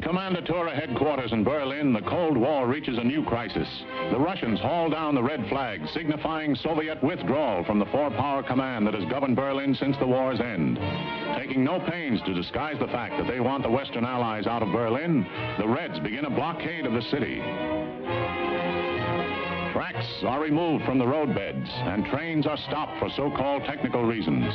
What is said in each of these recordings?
Kommandatura headquarters in Berlin, the Cold War reaches a new crisis. The Russians haul down the red flag, signifying Soviet withdrawal from the four-power command that has governed Berlin since the war's end. Taking no pains to disguise the fact that they want the Western Allies out of Berlin, the Reds begin a blockade of the city. Tracks are removed from the roadbeds, and trains are stopped for so-called technical reasons.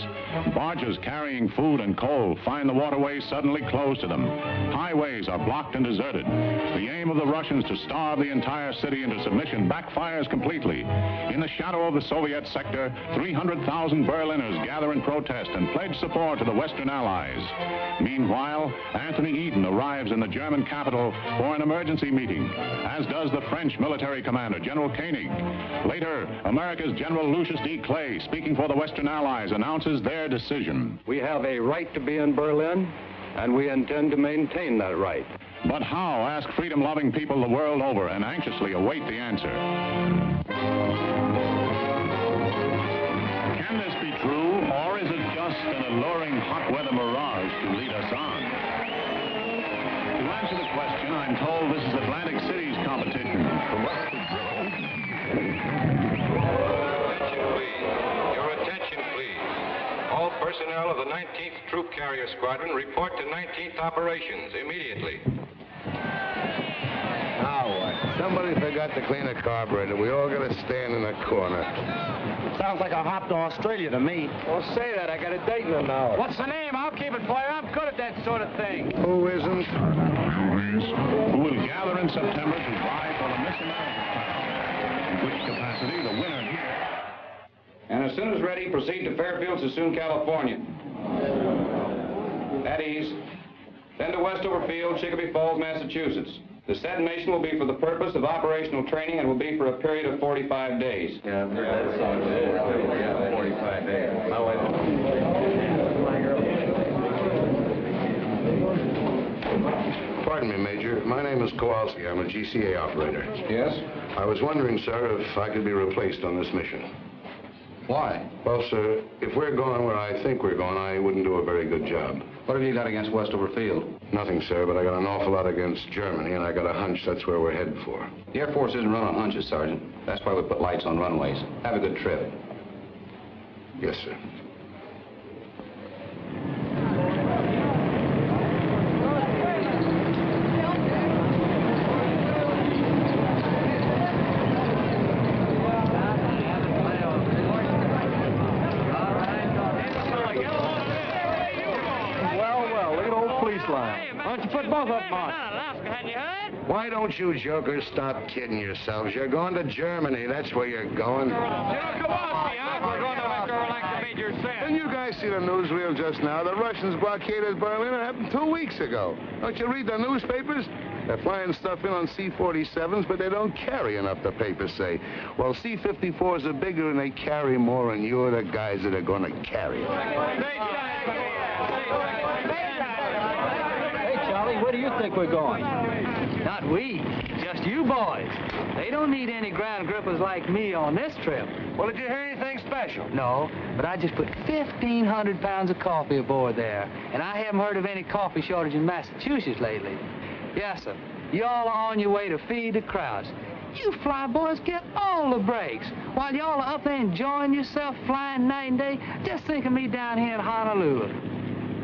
Barges carrying food and coal find the waterways suddenly closed to them. Highways are blocked and deserted. The aim of the Russians to starve the entire city into submission backfires completely. In the shadow of the Soviet sector, 300,000 Berliners gather in protest and pledge support to the Western Allies. Meanwhile, Anthony Eden arrives in the German capital for an emergency meeting, as does the French military commander, General Koenig. Later, America's General Lucius D. Clay, speaking for the Western Allies, announces their decision. We have a right to be in Berlin, and we intend to maintain that right. But how, ask freedom-loving people the world over and anxiously await the answer. Can this be true, or is it just an alluring hot-weather mirage to lead us on? To answer the question, I'm told this is Atlantic City's competition. All personnel of the 19th Troop Carrier Squadron report to 19th Operations immediately. Now what? Somebody forgot to clean a carburetor. We all got to stand in a corner. Sounds like a hop to Australia to me. Well, say that. I got a date in an hour. What's the name? I'll keep it for you. I'm good at that sort of thing. Who isn't? Who will gather in September to vie for the Miss America crown, in which capacity the winner here. And as soon as ready, proceed to Fairfield, Sassoon, California. At ease. Then to Westover Field, Chicopee Falls, Massachusetts. The detonation will be for the purpose of operational training and will be for a period of 45 days. Yeah, that sounds good. Yeah, 45 days. Pardon me, Major. My name is Kowalski. I'm a GCA operator. Yes? I was wondering, sir, if I could be replaced on this mission. Why? Well, sir, if we're going where I think we're going, I wouldn't do a very good job. What have you got against Westover Field? Nothing, sir, but I got an awful lot against Germany, and I got a hunch that's where we're headed for. The Air Force isn't run on hunches, Sergeant. That's why we put lights on runways. Have a good trip. Yes, sir. Why don't you put both of them on? Hadn't you heard? Why don't you jokers stop kidding yourselves? You're going to Germany. That's where you're going. We're going to a girl like the Major said. Didn't you guys see the newsreel just now? The Russians blockaded Berlin. It happened 2 weeks ago. Don't you read the newspapers? They're flying stuff in on C-47s, but they don't carry enough, the papers say. Well, C-54s are bigger and they carry more, and you're the guys that are going to carry it. Where do you think we're going? Not we, just you boys. They don't need any ground grippers like me on this trip. Well, did you hear anything special? No, but I just put 1,500 pounds of coffee aboard there, and I haven't heard of any coffee shortage in Massachusetts lately. Yes, sir. Y'all are on your way to feed the crowds. You fly boys get all the breaks. While y'all are up there enjoying yourself flying night and day, just think of me down here in Honolulu.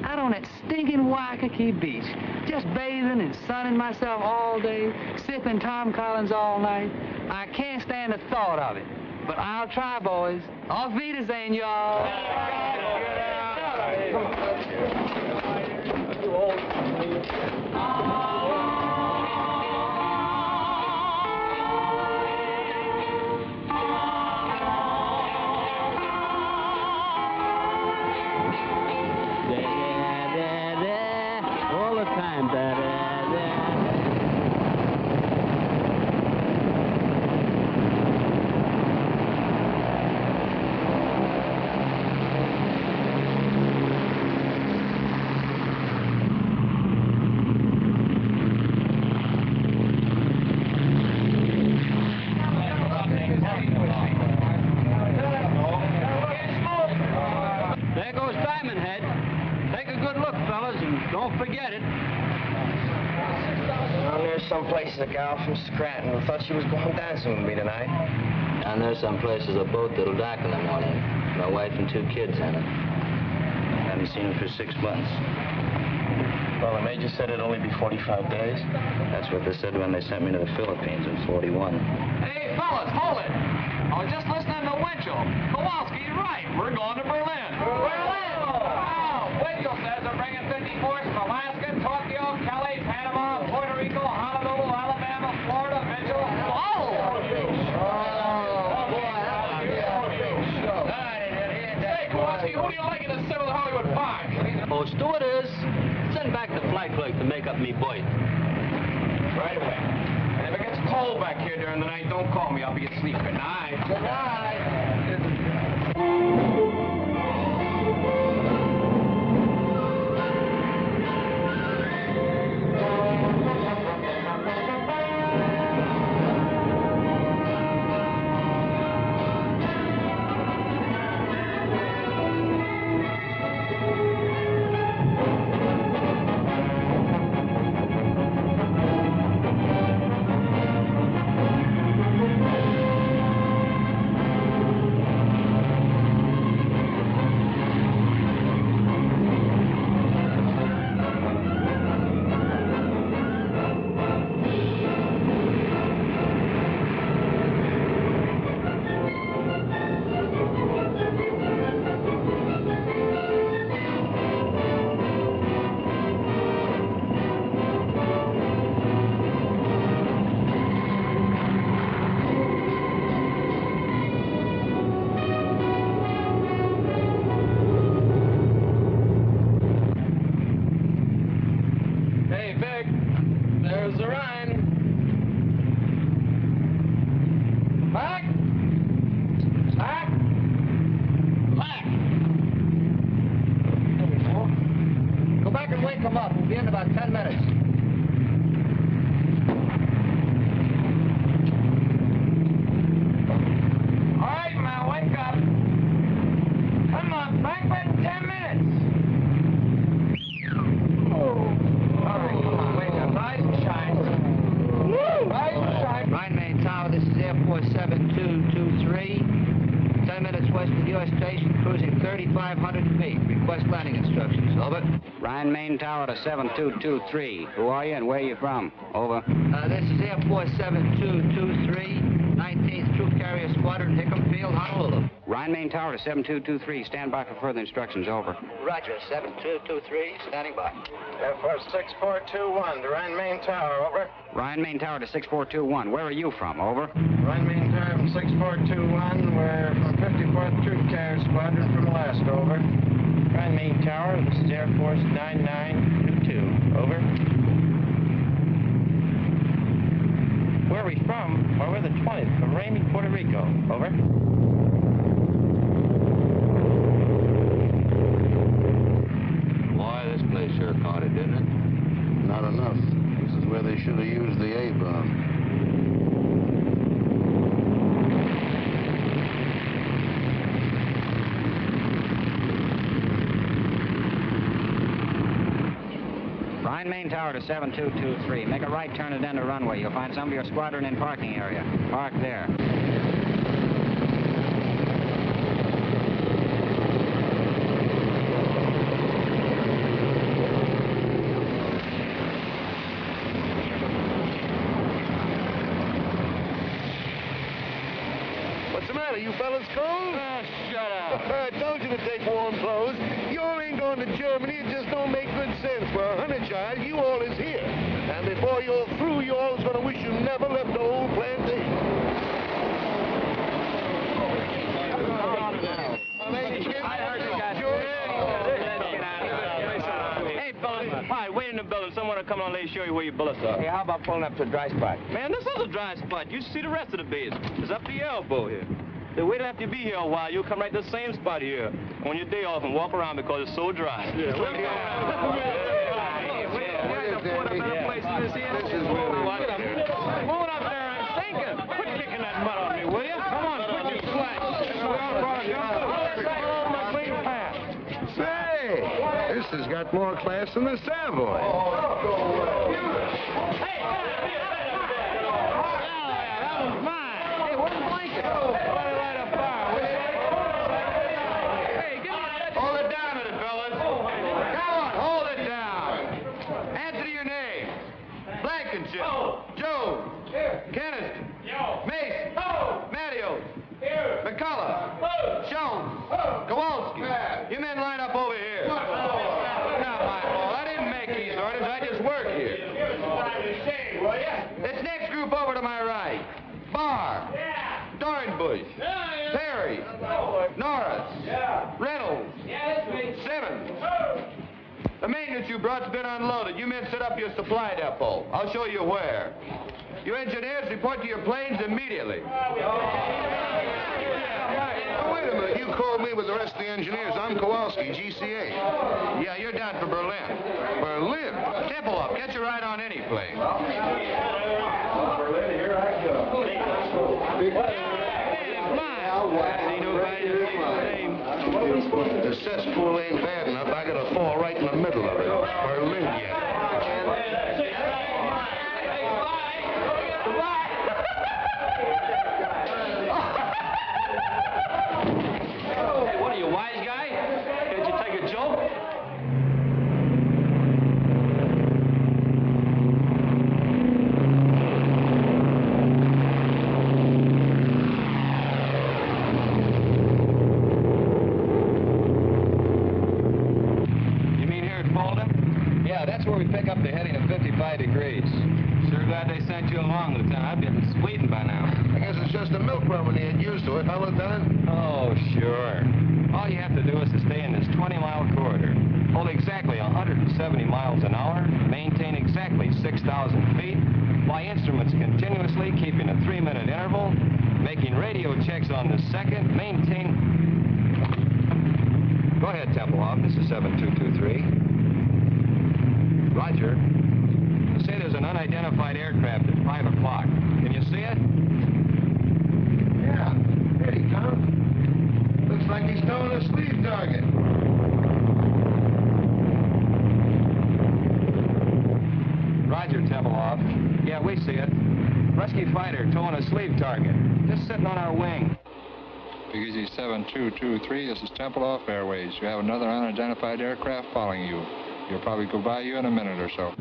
Out on that stinking Waikiki beach, just bathing and sunning myself all day, sipping Tom Collins all night. I can't stand the thought of it, but I'll try, boys. Auf Wiedersehen, y'all. There goes Diamond Head. Take a good look, fellas, and don't forget it. someplace a gal from Scranton who thought she was going dancing with me tonight. I know some places a boat that'll dock in the morning. My wife and 2 kids in it. Haven't seen them for 6 months. Well, the major said it'd only be 45 days. That's what they said when they sent me to the Philippines in 41. Hey, fellas, hold it. I was just listening to Winchell. Kowalski's right. We're going to Berlin. Berlin! Oh, Winchell says they're bringing 54s from Alaska, Tokyo, Cali, Panama, Puerto Rico, Honolulu, Alabama, Florida, Mitchell. Whoa! Hey, Kowalski, who do you like in the 7th Hollywood 5? Oh, stewardess, send back the flight clerk to make up me berth. Right away. And if it gets cold back here during the night, don't call me. I'll be asleep. Good night. Good night. Ryan Main Tower to 7223. Who are you and where are you from? Over. This is Air Force 7223, 19th Troop Carrier Squadron, Hickam Field, Honolulu. Ryan Main Tower to 7223. Stand by for further instructions. Over. Roger, 7223, standing by. Air Force 6421 to Ryan Main Tower, over. Ryan Main Tower to 6421. Where are you from? Over. Ryan Main Tower from 6421. We're from 54th Troop Carrier Squadron from Alaska, over. Ryan Main Tower, this is Air Force 9922, over. Where are we from? Well, we're the 20th, from Ramey, Puerto Rico, over. Boy, this place sure caught it, didn't it? Not enough. This is where they should have used the A-bomb. Ryan Main Tower to 7223. Make a right turn and then the runway. You'll find some of your squadron in parking area. Park there. What's the matter? You fellas cold? Shut up. I told you to take warm clothes. You all ain't going to Germany. It just don't make good sense. For a honey child, you all is here. And before you're through, you all's going to wish you never left the old plantation. Hey, fellas. Hi, wait in the building. Someone will come on and show you where your bullets are. Hey, how about pulling up to a dry spot? Man, this is a dry spot. You see the rest of the base. It's up to your elbow here. Then wait after you be here a while. You'll come right to the same spot here on your day off and walk around because it's so dry. Yeah, Moving up there and thinking. Quit kicking that mud on me, will you? Come on, quit your slack. Say, this has got more class than the Savoy. Hey, McCullough. Jones. Kowalski. You men line up over here. Not my fault. I didn't make these orders. I just work here. This next group over to my right. Barr. Dornbush. Perry. Norris. Reynolds. Simmons. The maintenance you brought's been unloaded. You men set up your supply depot. I'll show you where. You engineers report to your planes immediately. Oh, wait a minute. You called me with the rest of the engineers. I'm Kowalski, GCA. Yeah, you're down for Berlin. Berlin? Tempo up. Get your ride on any plane. Berlin, here I go. The cesspool ain't bad enough. I gotta fall right in the middle of it. Berlin yet. Hey, what are you, wise guy? Can't you take a joke? Pick up the heading of 55 degrees. Sure glad they sent you along, Lieutenant. I'd be in Sweden by now. I guess it's just a milk run when you get used to it, huh, Lieutenant? Oh, sure. All you have to do is to stay in this 20-mile corridor. Hold exactly 170 miles an hour, maintain exactly 6,000 feet, fly instruments continuously, keeping a 3-minute interval, making radio checks on the second, maintain... Go ahead, Tempelhoff. This is 7223. Roger. Say there's an unidentified aircraft at 5 o'clock. Can you see it? Yeah. There he comes. Looks like he's towing a sleeve target. Roger, Tempelhoff. Yeah, we see it. Rescue fighter towing a sleeve target. Just sitting on our wing. Easy 7223, this is Tempelhoff Airways. You have another unidentified aircraft following you. He'll probably go by you in a minute or so.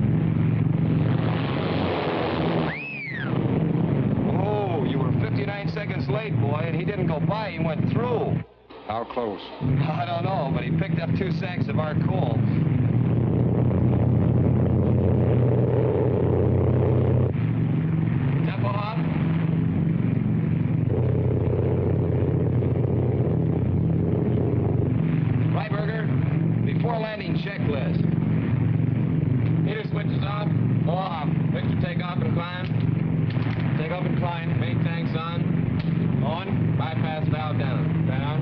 Oh, you were 59 seconds late, boy, and he didn't go by, he went through. How close? I don't know, but he picked up 2 sacks of our coal. Tempelhoff? Freiberger, before landing checklist. Meter switches off. Off. Victor, take off and climb. Take off and climb. Main tanks on. On. Bypass valve down. Down.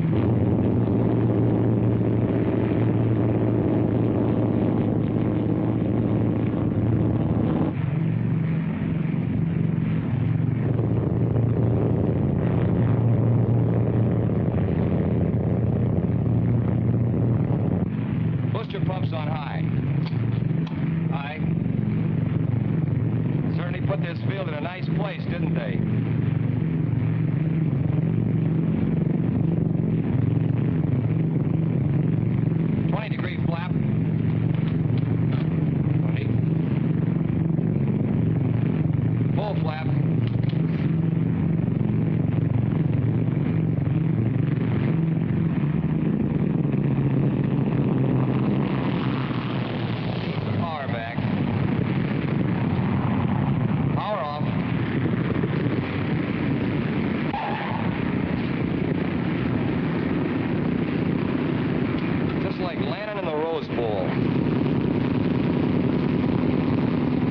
Booster pumps on high. High. Certainly put this field in a nice place, didn't they? Degree flap. 20. Full flap. Power back. Power off. Just like landing in the Rose Bowl.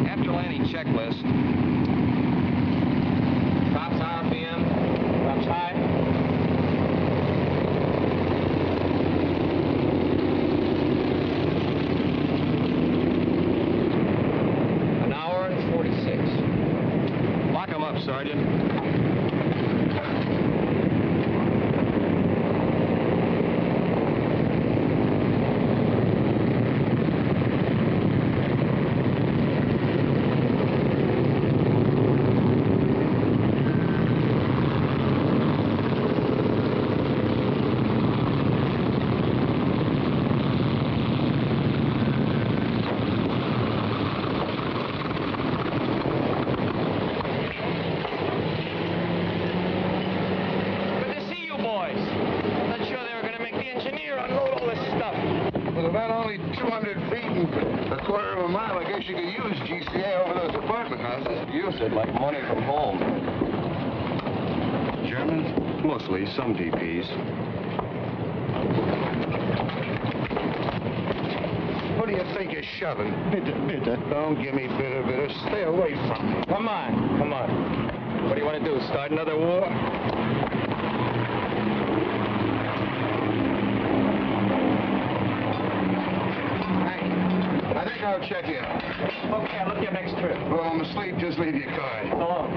After landing checklist. Tops RPM. Tops high. An hour and 46. Lock 'em up, Sergeant. with about only 200 feet and a quarter of a mile, I guess you could use GCA over those apartment houses. Use it like money from home. Germans? Mostly, some DPs. What do you think you're shoving? Bitte. Don't give me bitter. Stay away from me. Come on. What do you want to do, start another war? I think I'll check you out. Okay, I'll look you up next trip. Well, I'm asleep. Just leave your card. So long.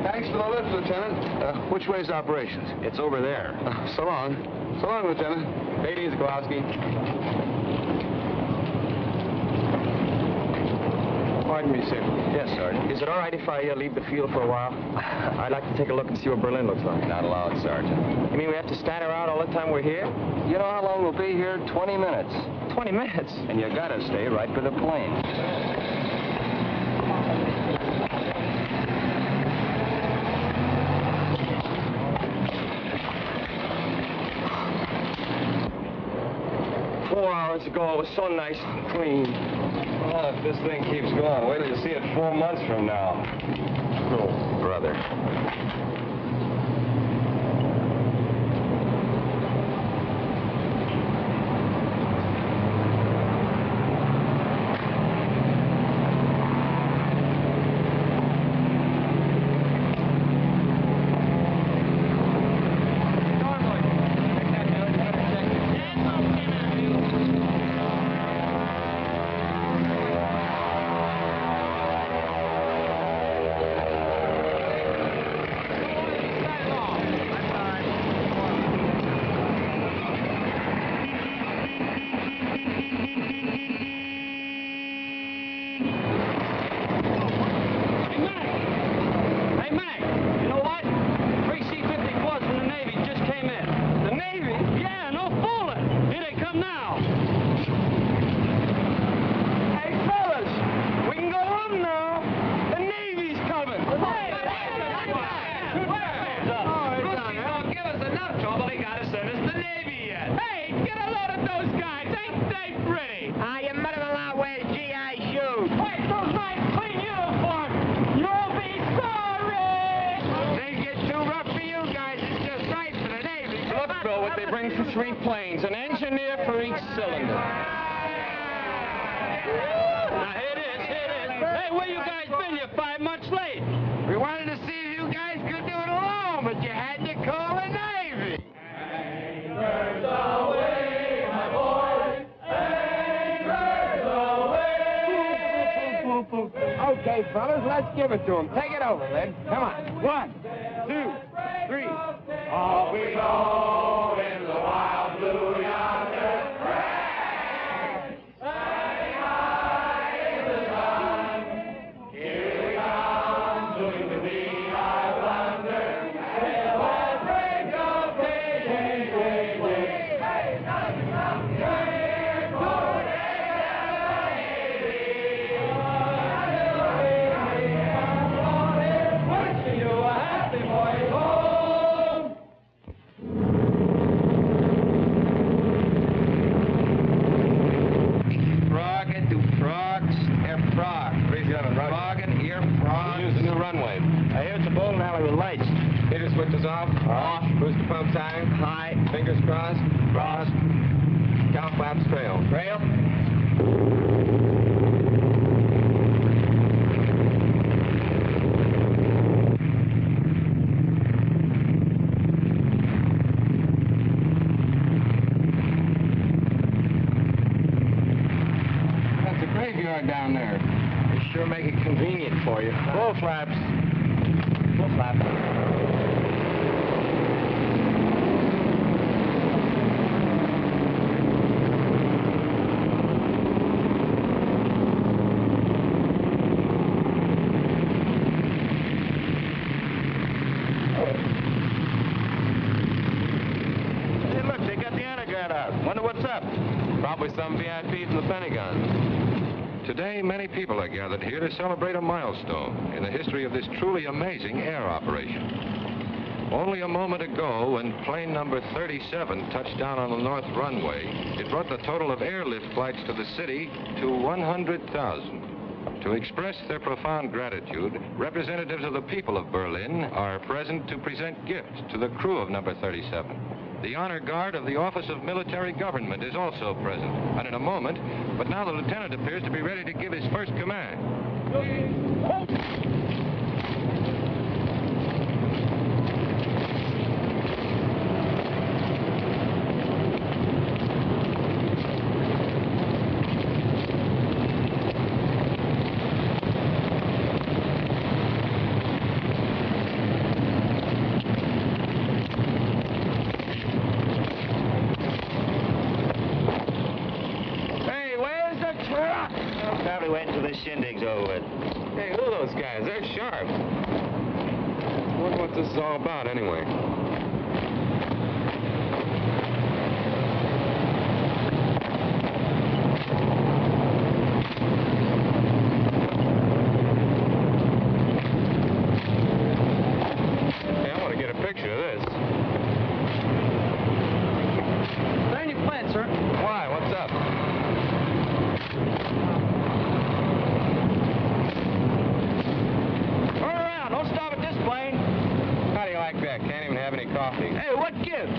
Thanks for the lift, Lieutenant. Which way's operations? It's over there. So long. So long, Lieutenant. Take it easy, Kowalski. Pardon me, sir. Yes, Sergeant. Is it all right if I leave the field for a while? I'd like to take a look and see what Berlin looks like. Not allowed, Sergeant. You mean we have to stand around all the time we're here? You know how long we'll be here? 20 minutes. 20 minutes? And you gotta stay right for the plane. Hours ago, it was so nice and clean. Well, if this thing keeps going, wait till you see it 4 months from now. Oh, brother. Okay, fellas, let's give it to him. Take it over, Lid. Come on. 1, 2, 3. Off we go in the wild blue yonder. Standing high in the sun. Here we come, doing the beat, I wonder. Till that break of day, Hey, nothing from here, for Switches off. Off. Booster pump time. High. Fingers crossed. Crossed. Cow flaps trail. Trail. That's a graveyard down there. They sure make it convenient for you. Full flaps. Full flaps. Probably some VIP from the Pentagon. Today, many people are gathered here to celebrate a milestone in the history of this truly amazing air operation. Only a moment ago, when plane number 37 touched down on the north runway, it brought the total of airlift flights to the city to 100,000. To express their profound gratitude, representatives of the people of Berlin are present to present gifts to the crew of number 37. The honor guard of the Office of Military Government is also present, and in a moment, but now the lieutenant appears to be ready to give his first command. Shindig's over with. Hey, who are those guys? They're sharp. I wonder what this is all about, anyway. Hey, I want to get a picture of this. Turn your plant, sir. Why? What's up? Don't stop at this plane. How do you like that? Can't even have any coffee. Hey, what gives?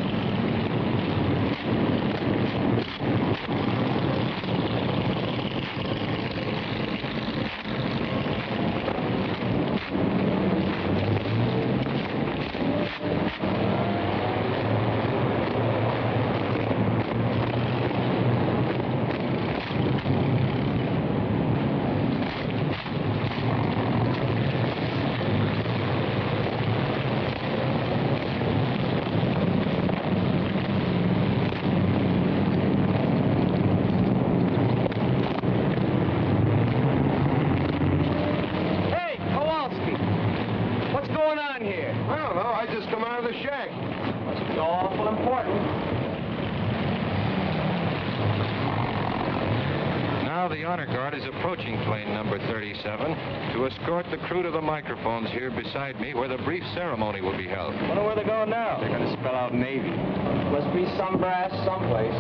Approaching plane number 37 to escort the crew to the microphones here beside me where the brief ceremony will be held. Wonder where they're going now. They're going to spell out Navy. Must be some brass someplace.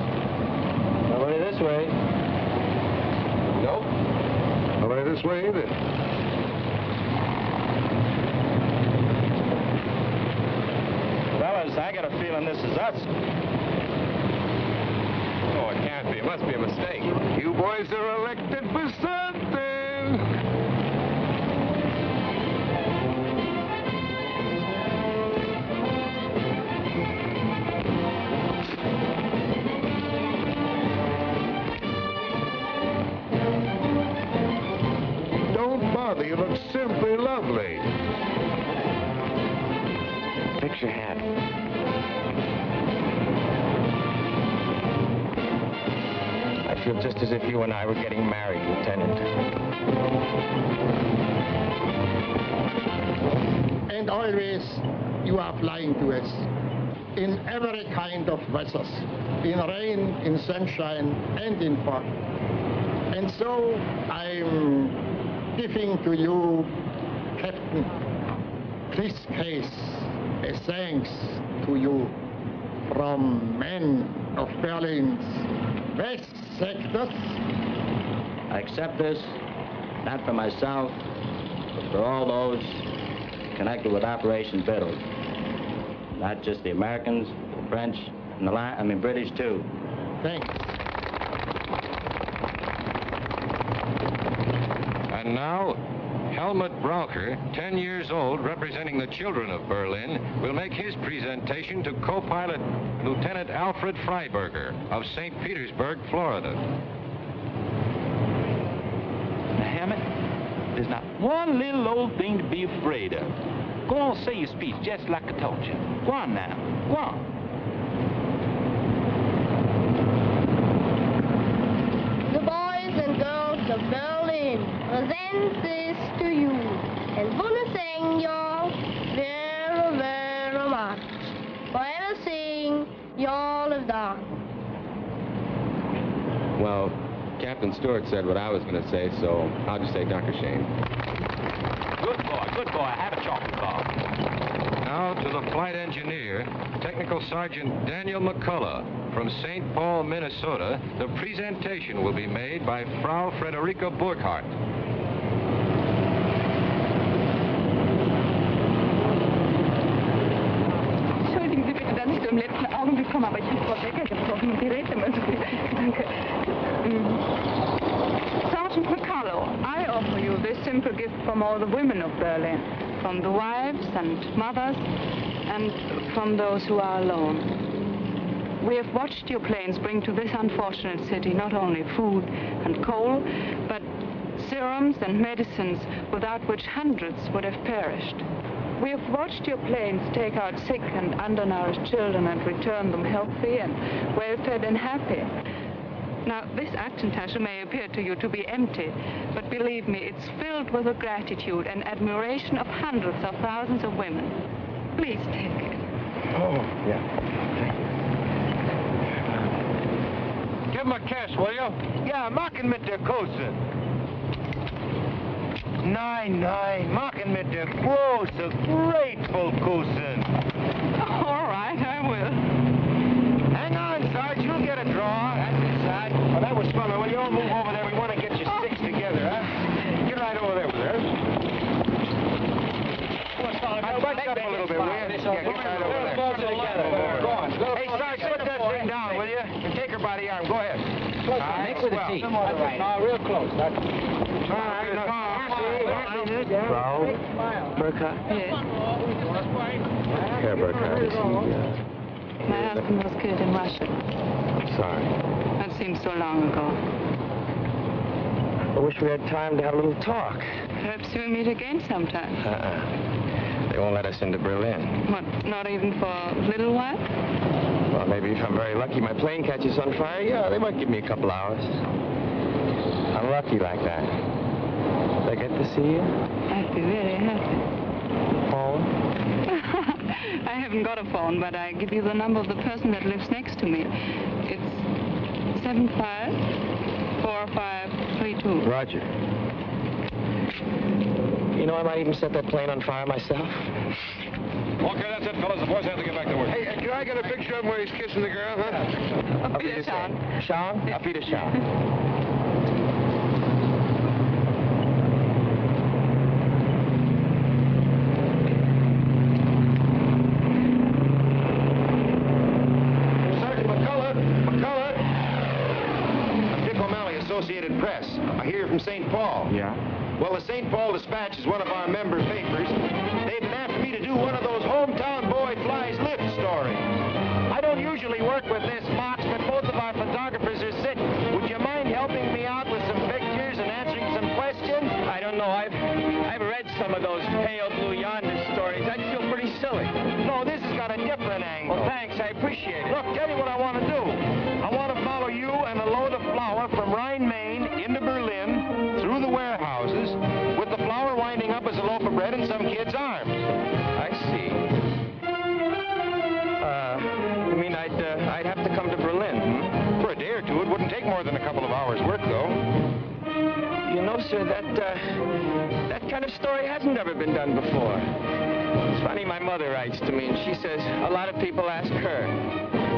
Nobody this way. Nope. Nobody this way either. Fellas, I got a feeling this is us. Oh, it can't be. It must be a mistake. You boys are elected for something. Don't bother. You look simply lovely. Fix your hat. I feel just as if you and I were getting married, Lieutenant. And always you are flying to us in every kind of weathers, in rain, in sunshine, and in fog. And so I'm giving to you, Captain, this case, a thanks to you from men of Berlin's West sectors. I accept this, not for myself, but for all those connected with Operation Biddle. Not just the Americans, the French, and the British too. Thanks. And now, Helmut Braucher, 10 years old, representing the children of Berlin, will make his presentation to co-pilot Lieutenant Alfred Freiberger of St. Petersburg, Florida. Now, Hammett, there's not one little old thing to be afraid of. Go on, say your speech just like I told you. Go on now. Go on. The boys and girls of Berlin present this to you and want to thank y'all very, very much for everything y'all have done. Well, Captain Stewart said what I was going to say, so I'll just say Dr. Shane. Good boy, good boy. Have a chocolate bar. Now, to the flight engineer, Technical Sergeant Daniel McCullough. From St. Paul, Minnesota, the presentation will be made by Frau Frederica Burkhardt. Entschuldigen Sie bitte, dass ich so im letzten Augenblick komme, aber ich habe Frau Becker gesprochen und die redet immer so viel. Danke. Sergeant McCullough, I offer you this simple gift from all the women of Berlin, from the wives and mothers, and from those who are alone. We have watched your planes bring to this unfortunate city not only food and coal, but serums and medicines without which hundreds would have perished. We have watched your planes take out sick and undernourished children and return them healthy and well-fed and happy. Now, this Aktentasche may appear to you to be empty, but believe me, it's filled with the gratitude and admiration of hundreds of thousands of women. Please take it. Oh, yeah. Thank you. Give him a kiss, will you? Ja, mach ihn mit der Kose. Nein, nein, mach ihn mit der großen, grateful Kose. All right, I will. Hang on, Sarge, you'll get a draw. That's it, Sarge. Well, that was fun. Will you all move over there? We want to get your sticks together, huh? Get right over there with her. I'll bunch up a little bit, will you? Yeah, get right over there. Go on. Hey, Sarge, put that thing down, will you? And take her by the arm. Go ahead. All right, Mix with the teeth. No, real close. All right, Frau Burkhardt? Yes. Herr Burkhardt, is he, My husband was killed in Russia. sorry. That seems so long ago. I wish we had time to have a little talk. Perhaps we'll meet again sometime. They won't let us into Berlin. What, not even for a little while? Well, maybe if I'm very lucky, my plane catches on fire. Yeah, they might give me a couple hours. I'm lucky like that. Do I get to see you? I'd be very happy. Phone? I haven't got a phone, but I give you the number of the person that lives next to me. It's 754532. Roger. You know, I might even set that plane on fire myself. Okay, that's it, fellas. The boys have to get back to work. Hey, can I get a picture of him where he's kissing the girl, huh? Auf Wiedersehen. Schauen? Auf Wiedersehen. Sergeant McCullough! I'm Dick O'Malley, Associated Press. I hear you're from St. Paul. Yeah? Well, the St. Paul Dispatch is one of our member papers. They've been after me to do one of those hometown boy flies lift stories. I don't usually work with this box, but both of our photographers are sick. Would you mind helping me out with some pictures and answering some questions? I don't know. I've read some of those pale blue yonder stories. I'd feel pretty silly. No, this has got a different angle. Well, thanks. I appreciate it. Look, tell you what I want to do. I want to follow you and a load of flour from Rhine, Maine into Berlin, through the warehouses, with the flour winding up as a loaf of bread in some kid's arms. I see. You mean I'd have to come to Berlin, hmm? For a day or two, it wouldn't take more than a couple of hours' work, though. You know, sir, that kind of story hasn't ever been done before. It's funny, my mother writes to me, and she says a lot of people ask her,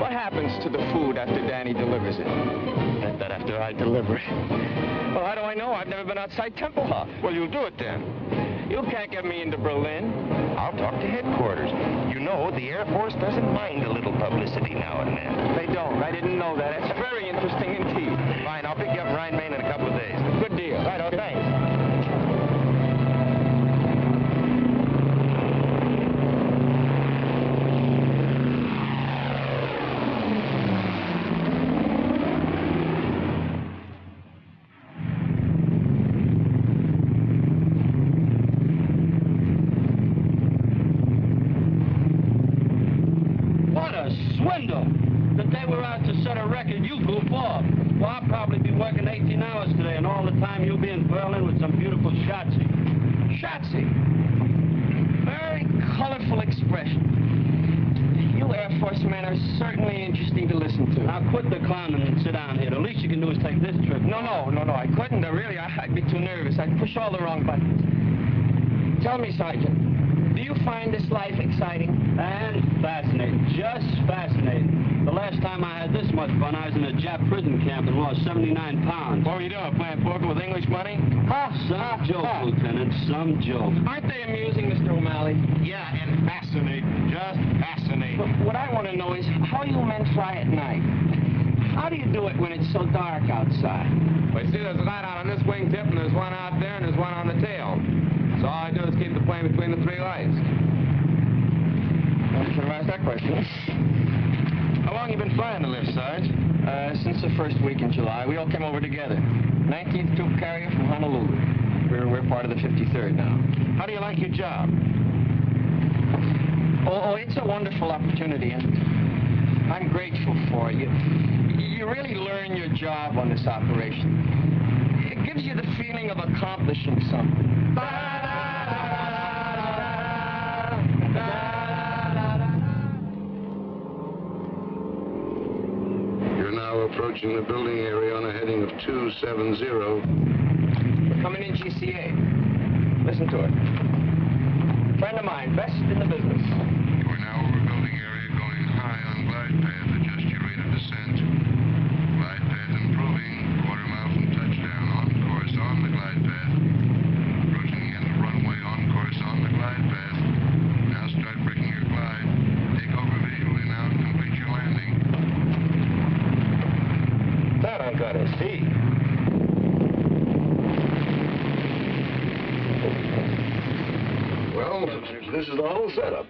what happens to the food after Danny delivers it? That after I deliver it. Well, how do I know? I've never been outside Tempelhof. Well, you'll do it then. You can't get me into Berlin. I'll talk to headquarters. You know, the Air Force doesn't mind a little publicity now and then. They don't. I didn't know that. It's very interesting indeed. Fine, I'll pick you up in Rhine, Maine in a couple of days. Good deal. Right, oh, thanks. What a swindle! That they were out to set a record, you goof off. Well, I'll probably be working 18 hours today, and all the time you'll be in Berlin with some beautiful Schatzi. Schatzi? Very colorful expression. You Air Force men are certainly interesting to listen to. Now quit the clowning and sit down here. The least you can do is take this trip. No, I couldn't. Really, I'd be too nervous. I'd push all the wrong buttons. Tell me, Sergeant, do you find this life exciting? And fascinating, just fascinating. The last time I had this much fun, I was in a Jap prison camp and lost 79 pounds. What were you doing, playing poker with English money? Some joke, Lieutenant, some joke. Aren't they amusing, Mr. O'Malley? Yeah, and fascinating. Just fascinating. But what I want to know is how you men fly at night. How do you do it when it's so dark outside? Well, you see, there's a light out on this wingtip, and there's one out there, and there's one on the tail. So all I do is keep the plane between the three lights. I should have asked that question. How long you been flying the lift, Sarge? Since the first week in July. We all came over together. 19th Troop Carrier from Honolulu. We're part of the 53rd now. How do you like your job? Oh, it's a wonderful opportunity, and I'm grateful for it. You really learn your job on this operation. It gives you the feeling of accomplishing something. You're now approaching the building area on a heading of 270. We're coming in GCA. Listen to it. Friend of mine, best in the business. We're now over building area going high on glide path. Adjust your rate of descent. Glide path improving. Quarter mile from touchdown. On course on the glide path. Approaching the end of runway on course on the glide path. Now start breaking your glide. Take over visually now and complete your landing. That I gotta see. Well, this is the whole setup.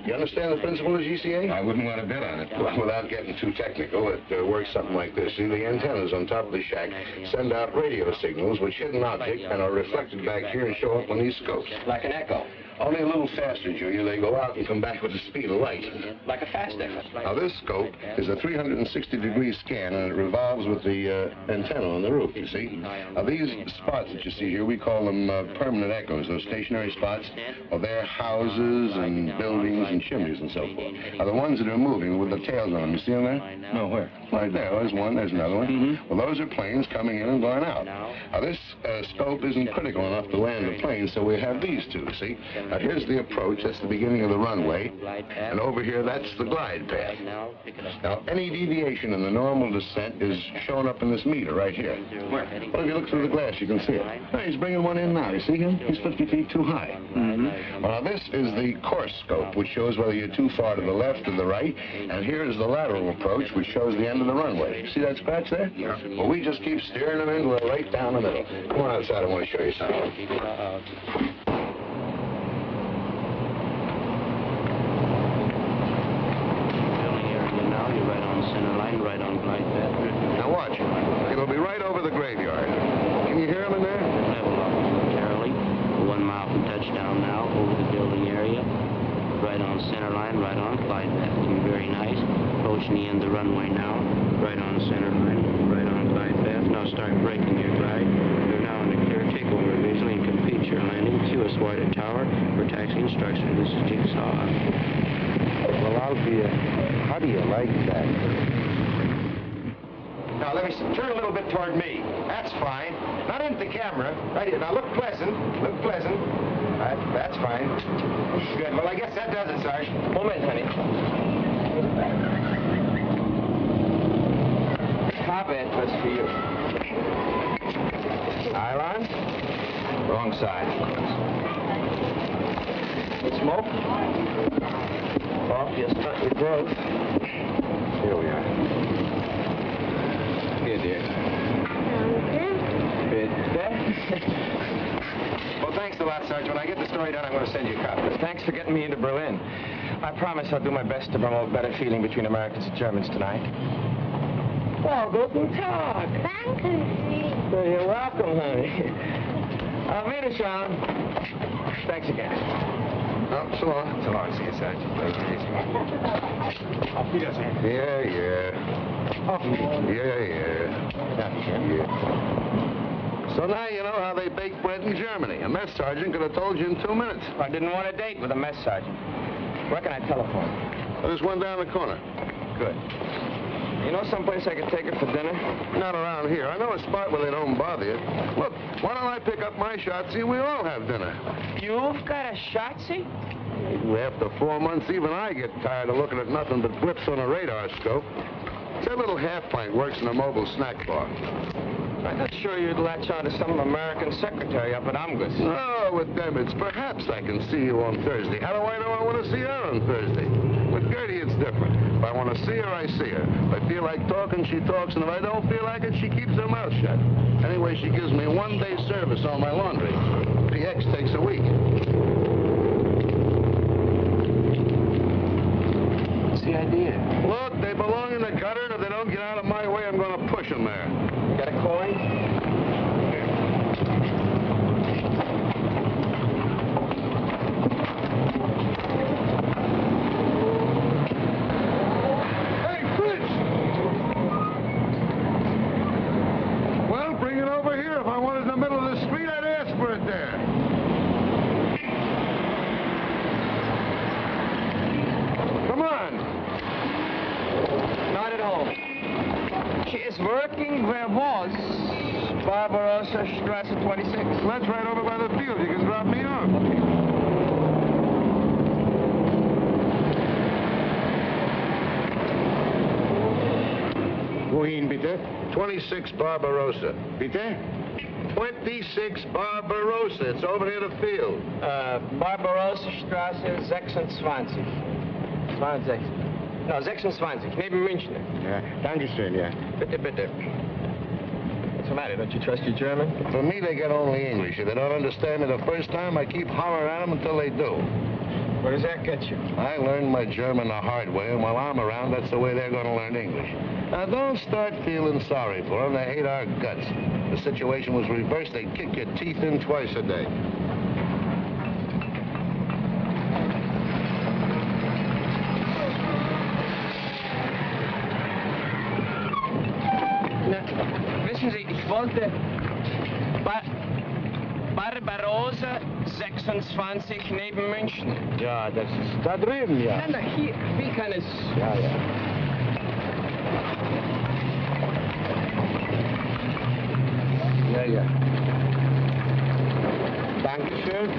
You understand the principle of GCA? I wouldn't want to bet on it. Well, without getting too technical, it works something like this. See, the antennas on top of the shack send out radio signals which hit an object and are reflected back here and show up on these scopes. Like an echo. Only a little faster, Junior. They go out and come back with the speed of light. Like a fast echo. Now, this scope is a 360-degree scan, and it revolves with the antenna on the roof, you see. Now, these spots that you see here, we call them permanent echoes. Those stationary spots, well, they're houses and buildings and chimneys and so forth. Now, the ones that are moving with the tails on them, you see them there? No, where? Right there. There's one, there's another one. Well, those are planes coming in and going out. Now, this scope isn't critical enough to land the plane, so we have these two, see? Now, here's the approach. That's the beginning of the runway. And over here, that's the glide path. Now, any deviation in the normal descent is shown up in this meter right here. Where? Well, if you look through the glass, you can see it. Oh, he's bringing one in now. You see him? He's 50 feet too high. Well, now, this is the course scope, which shows whether you're too far to the left or the right. And here is the lateral approach, which shows the end of the runway. See that scratch there? Yeah. Well, we just keep steering them in. We're right down the middle. Come on outside. I want to show you something. Right on glide path. Now watch. It'll be right over the graveyard. Can you hear him in there? Level up momentarily. 1 mile from touchdown now, over the building area. Right on center line, right on glide path. Looking very nice. Approaching the end of the runway now. Right on center line, right on glide path. Now start braking your glide. You're now in the clear. Take over visually and complete your landing. QS White Tower for taxi instruction. This is Jigsaw. Well, Alfie, how do you like that? Now, let me turn a little bit toward me. That's fine. Not into the camera. Right here. Now, look pleasant. Look pleasant. That's fine. Good. Well, I guess that does it, Sarge. Moment, honey. Top end, that's for you. Nylon? Wrong side. Smoke? Off your stunt your growth. Here we are. Here, dear. Well, thanks a lot, Sergeant. When I get the story done, I'm going to send you a copy. Thanks for getting me into Berlin. I promise I'll do my best to promote better feeling between Americans and Germans tonight. Well, guten Tag. Danke. Well, you're welcome, honey. Auf Wiedersehen. Thanks again. Oh, so long. So long. See you, Sergeant. Auf Wiedersehen. Yeah. Auf Wiedersehen. Yeah. So now you know how they bake bread in Germany. A mess sergeant could have told you in 2 minutes. I didn't want a date with a mess sergeant. Where can I telephone? There's one down the corner. Good. You know someplace I could take her for dinner? Not around here. I know a spot where they don't bother you. Look, why don't I pick up my shotzi and we all have dinner? You've got a shotzi? After 4 months, even I get tired of looking at nothing but blips on a radar scope. That little half-pint works in a mobile snack bar. I'm not sure you'd latch on to some American secretary up at Omgus. Oh, with them, it's perhaps I can see you on Thursday. How do I know I want to see her on Thursday? With Gertie, it's different. If I want to see her, I see her. If I feel like talking, she talks, and if I don't feel like it, she keeps her mouth shut. Anyway, she gives me 1 day service on my laundry. PX takes a week. What's the idea? Look, they belong in the gutter, and if they don't get out of my way, I'm going to push them there. Got a coin? Hey, Fritz! Well, bring it over here. If I wanted it in the middle of the street, I'd ask for it there. Come on. Not at home. She is working where was Barbarossa Strasse 26. That's right over by the field. You can drop me off. Wohin, bitte? 26 Barbarossa. Bitte? 26 Barbarossa. It's over near the field. Barbarossa Strasse 26. 20. No, 26. Neben München. Ja, danke schön, ja. Bitte, bitte. What's the matter? Don't you trust your German? For me, they get only English. If they don't understand me the first time, I keep hollering at them until they do. Where does that get you? I learned my German the hard way, and while I'm around, that's the way they're going to learn English. Now, don't start feeling sorry for them. They hate our guts. If the situation was reversed, they'd kick your teeth in twice a day. Wissen Sie, ich wollte Barbarossa 26 neben München. Ja, das ist da drüben, ja. Nein, hier, wie kann es... Ja, ja. Ja, ja. Dankeschön.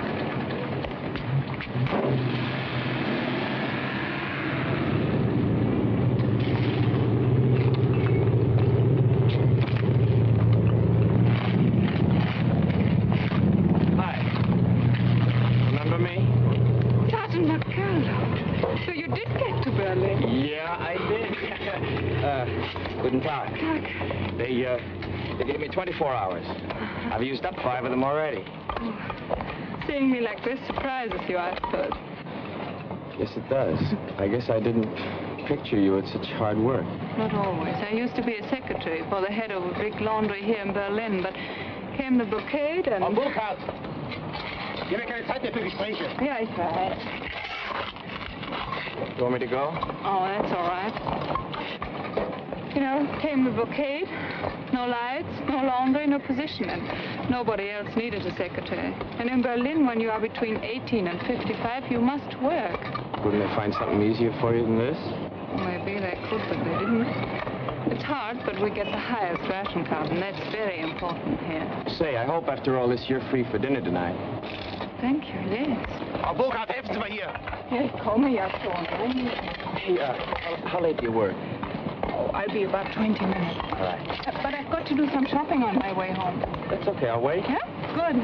Guten Tag. They gave me 24 hours. I've used up 5 of them already. Seeing me like this surprises you, I suppose. Yes, it does. I guess I didn't picture you at such hard work. Not always. I used to be a secretary for the head of a big laundry here in Berlin, but came the blockade and... Frau Burkhardt! Ich habe keine Zeit mehr für Gespräche. Ja, ich weiß. You want me to go? Oh, that's all right. You know, came the blockade, no lights, no laundry, no position, and nobody else needed a secretary. And in Berlin, when you are between 18 and 55, you must work. Wouldn't they find something easier for you than this? Maybe they could, but they didn't. It's hard, but we get the highest ration card, and that's very important here. Say, I hope after all this you're free for dinner tonight. Thank you, yes. Frau Burkhardt, helfen Sie mal hier. Ja, ich komme ja schon. Hey, how late do you work? Oh, I'll be about 20 minutes. All right. But I've got to do some shopping on my way home. That's okay, I'll wait. Yeah? Good.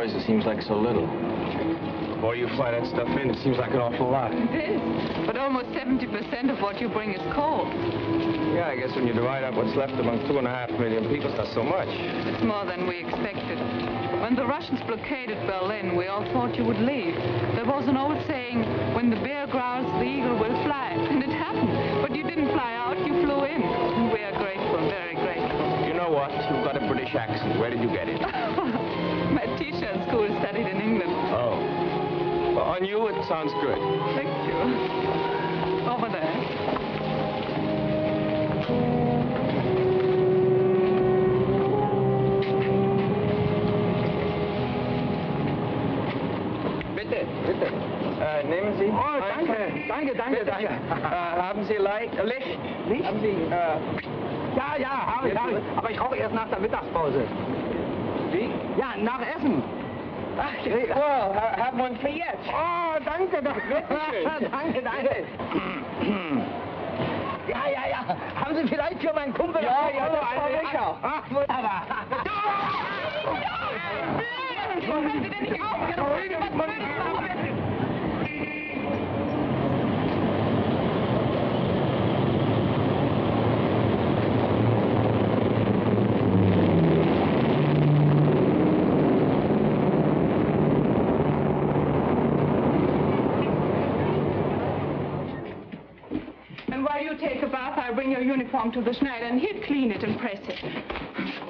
It seems like so little. Boy, you fly that stuff in, it seems like an awful lot. It is. But almost 70% of what you bring is coal. Yeah, I guess when you divide up what's left among 2.5 million people, it's not so much. It's more than we expected. When the Russians blockaded Berlin, we all thought you would leave. There was an old saying, when the bear growls, the eagle will fly. And it happened. But you didn't fly out, you flew in. And we are grateful, very grateful. You know what? You've got a British accent. Where did you get it? My teacher at school studied in England. Oh. Well, on you, it sounds good. Thank you. Over there. Bitte. Nehmen Sie. Oh, danke. Haben Sie Licht? Licht? Haben Sie, Ja, habe ich. Aber ich rauche erst nach der Mittagspause. Wie? Ja, nach Essen. Ach, well, have one for jetzt. Oh, danke. Danke. Ja. Haben Sie vielleicht für meinen Kumpel... Ja, das war sicher. Ach, wunderbar. And while you take a bath, I'll bring your uniform to the Schneider, and he'll clean it and press it.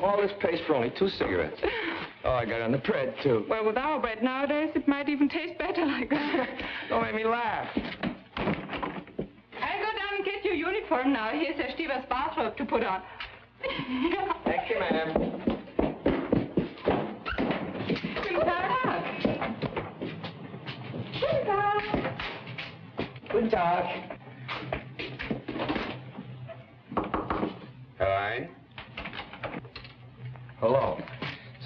All this paste for only 2 cigarettes. Oh, I got on the bread, too. Well, with our bread nowadays, it might even taste better like that. Don't make me laugh. I'll go down and get your uniform now. Here's Herr Stieber's bathrobe to put on. Thank you, ma'am. Guten Tag. Hello? Hello.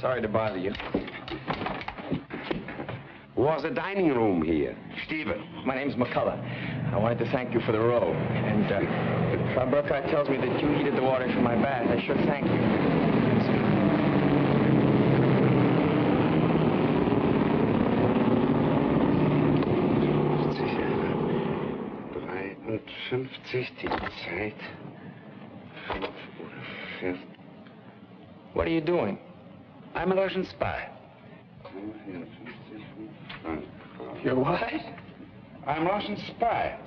Sorry to bother you. Was a dining room here? Steven, my name's McCullough. I wanted to thank you for the robe. And, Frau Burkhardt tells me that you heated the water for my bath. I should thank you. 53, die Zeit. 5 Uhr. What are you doing? I'm a Russian spy. You're what? I'm a Russian spy.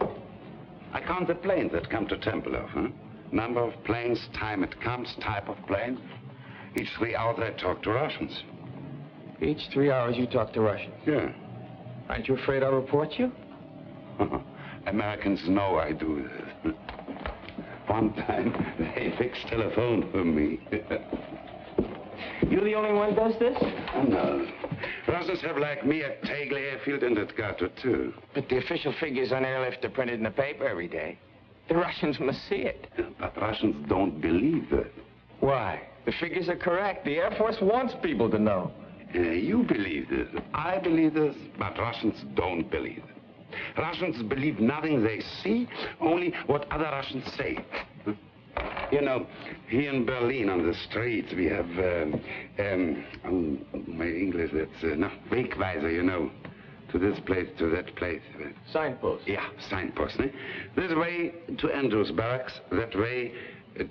I count the planes that come to Tempelhof, huh? Number of planes, time it comes, type of plane. Each 3 hours I talk to Russians. Each 3 hours you talk to Russians? Yeah. Aren't you afraid I'll report you? Americans know I do this. One time, they fixed telephone for me. You the only one who does this? No. Russians have, like me, a Tegel airfield and at Gato, too. But the official figures on airlift are printed in the paper every day. The Russians must see it. But Russians don't believe it. Why? The figures are correct. The Air Force wants people to know. You believe this. I believe this, but Russians don't believe it. Russians believe nothing they see, only what other Russians say. You know, here in Berlin on the streets we have, my English, that's, Wegweiser, you know, to this place, to that place. Signpost? Yeah, signpost, eh? This way to Andrews Barracks, that way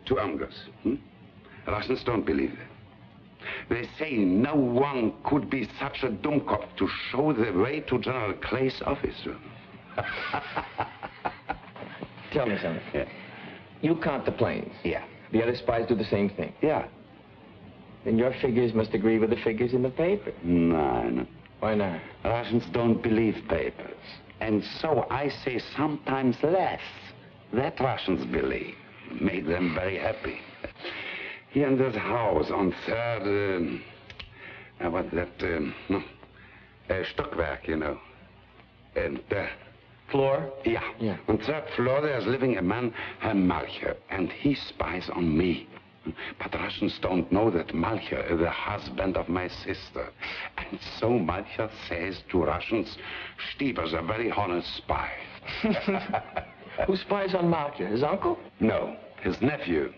to Amgos. Russians don't believe it. They say no one could be such a dummkopf to show the way to General Clay's office. Tell me something. Yeah. You count the planes. Yeah. The other spies do the same thing. Yeah. Then your figures must agree with the figures in the paper. No. Why not? Russians don't believe papers. And so I say sometimes less that Russians believe. Make them very happy. Here in this house on 3rd, what's that, Stockwerk, you know. And, Floor? Yeah. On 3rd floor there's living a man, Herr Malcher, and he spies on me. But Russians don't know that Malcher is the husband of my sister. And so Malcher says to Russians, Stieber's a very honest spy. Who spies on Malcher? His uncle? No, his nephew.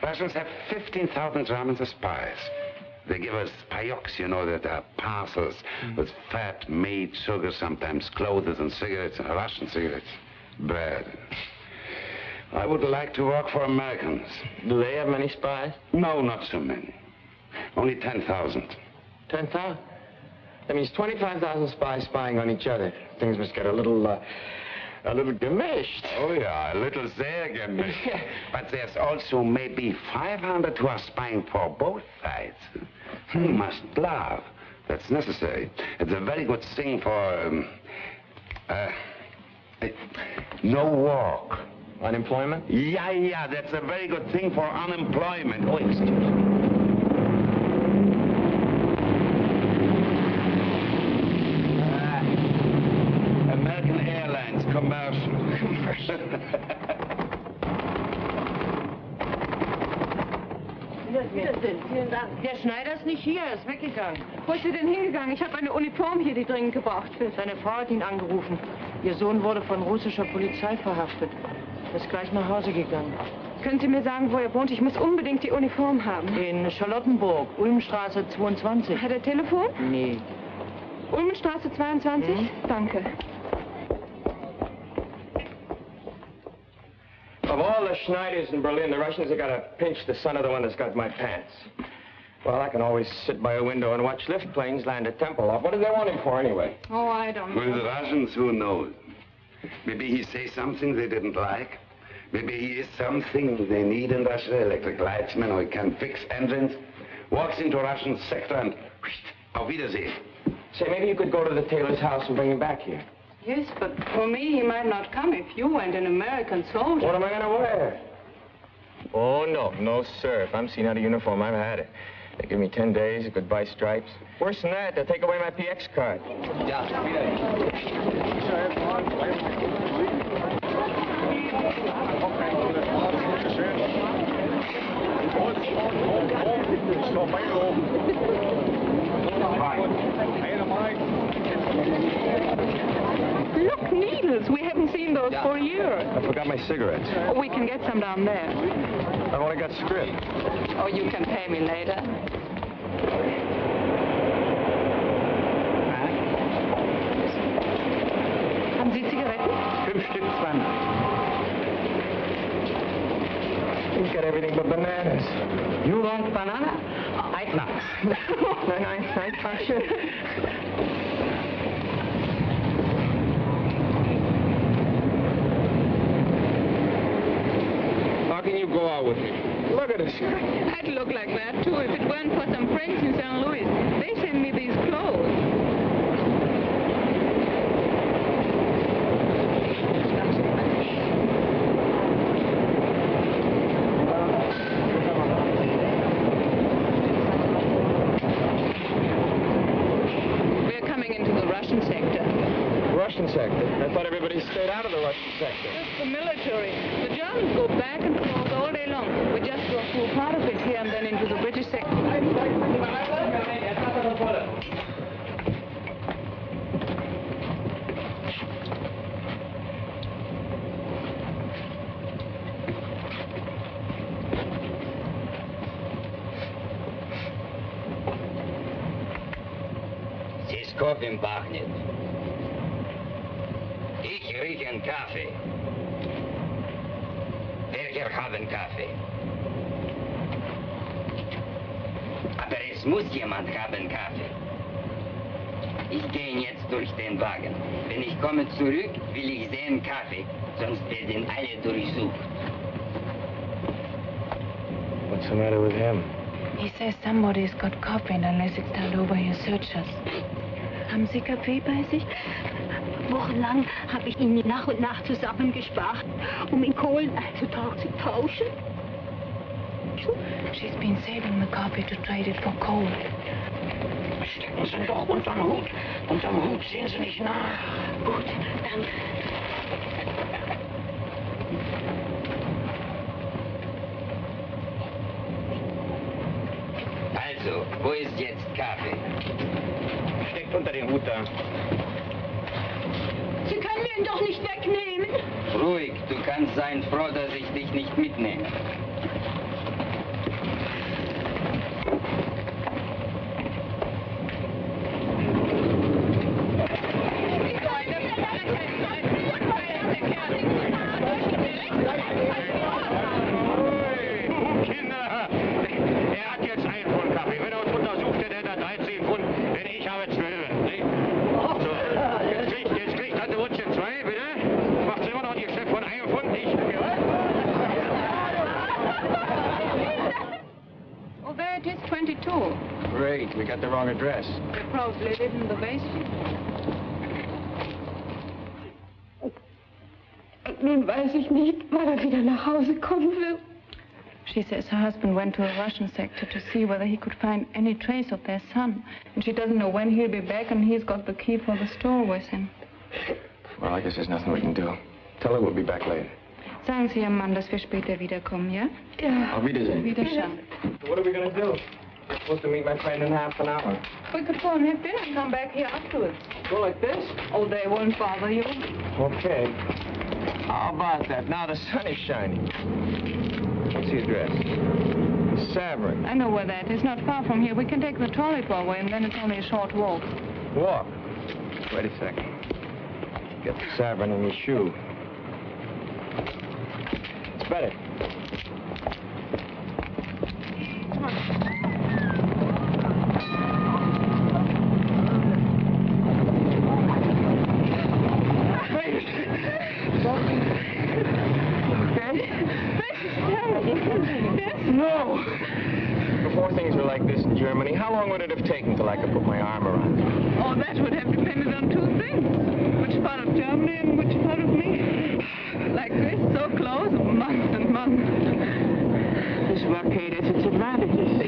Russians have 15,000 Germans as spies. They give us payoks, you know, that are parcels with fat, meat, sugar, sometimes clothes and cigarettes, Russian cigarettes, bread. I would like to work for Americans. Do they have many spies? No, not so many. Only 10,000. 10,000? That means 25,000 spies spying on each other. Things must get a little gemished. Oh, yeah, a little sehr gemished. But there's also maybe 500 who are spying for both sides. You must laugh. That's necessary. It's a very good thing for, no work. Unemployment? Yeah, that's a very good thing for unemployment. Oh, excuse me. American Airlines, commercial. Vielen Dank. Der Schneider ist nicht hier, er ist weggegangen. Wo ist er denn hingegangen? Ich habe eine Uniform hier, die dringend gebraucht wird. Seine Frau hat ihn angerufen. Ihr Sohn wurde von russischer Polizei verhaftet. Er ist gleich nach Hause gegangen. Können Sie mir sagen, wo er wohnt? Ich muss unbedingt die Uniform haben. In Charlottenburg, Ulmstraße 22. Hat er Telefon? Nee. Ulmenstraße 22? Danke. Of all the Schneiders in Berlin, the Russians have got to pinch the son of the one that's got my pants. Well, I can always sit by a window and watch lift planes land at Tempelhof. What do they want him for, anyway? Oh, I don't know. With the Russians, who knows? Maybe he says something they didn't like. Maybe he is something they need in Russia, electric lightsman, or he can fix engines. Walks into a Russian sector and auf Wiedersehen. Say, maybe you could go to the tailor's house and bring him back here. Yes, but for me, he might not come if you went an American soldier. What am I going to wear? Oh, no, sir. If I'm seen out of uniform, I've had it. They give me 10 days, goodbye stripes. Worse than that, they'll take away my PX card. Look, needles. We haven't seen those for a year. I forgot my cigarettes. Oh, we can get some down there. I've only got script. Oh, you can pay me later. Haben Sie Zigaretten? 5 Stück 20. He's got everything but bananas. You want banana? Einfach. Nein, einfach schön. How can you go out with me? Look at us. I'd look like that, too, if it weren't for some friends in St. Louis. They send me these clothes. We're coming into the Russian sector. Russian sector? I thought everybody stayed out of the Russian sector. Just the military. The Germans go back and forth all day long. We just go through part of it here and then into the British sector. Здесь кофе пахнет. Ich rieche einen Kaffee. Wir haben Kaffee. Aber es muss jemand haben Kaffee. Ich gehe jetzt durch den Wagen. Wenn ich komme zurück, will ich sehen Kaffee, sonst werden alle durchsucht. What's the matter with him? He says somebody's got coffee unless it's turned over his searchers. Haben Sie Kaffee bei sich? Wochenlang habe ich ihn nach und nach zusammengespart, um in Kohlen einzutauschen. She's been saving the coffee to trade it for coal. Stecken Sie doch unterm Hut. Unterm Hut sehen Sie nicht nach. Gut, danke. Also, wo ist jetzt Kaffee? Steckt unter den Hut da. Sie können mir ihn doch nicht wegnehmen. Ruhig, du kannst sein froh, dass ich dich nicht mitnehme. said he's 22. Great, we got the wrong address. They probably live in the basement. Nun weiß ich nicht, wann wieder nach Hause kommen wird. She says her husband went to a Russian sector to see whether he could find any trace of their son. And she doesn't know when he'll be back, and he's got the key for the store with him. Well, I guess there's nothing we can do. Tell her we'll be back later. Sagen Sie Ihrem Mann, dass wir später wiederkommen, ja? Ja. Auf Wiedersehen. Wiedersehen. What are we going to do? We're supposed to meet my friend in half an hour. We could go and have dinner and come back here afterwards. Go like this? Oh, they won't bother you. Okay. How about that? Now the sun is shining. What's the address? Savern. I know where that is. Not far from here. We can take the trolley away, and then it's only a short walk. Walk? Wait a second. Get the Savern in your shoe. It's better. Come on. No! Before things were like this in Germany, how long would it have taken till I could put my arm around you? Oh, that would have depended on two things. Which part of Germany and which part of me. Like this, so close, months and months. This blockade has its advantages.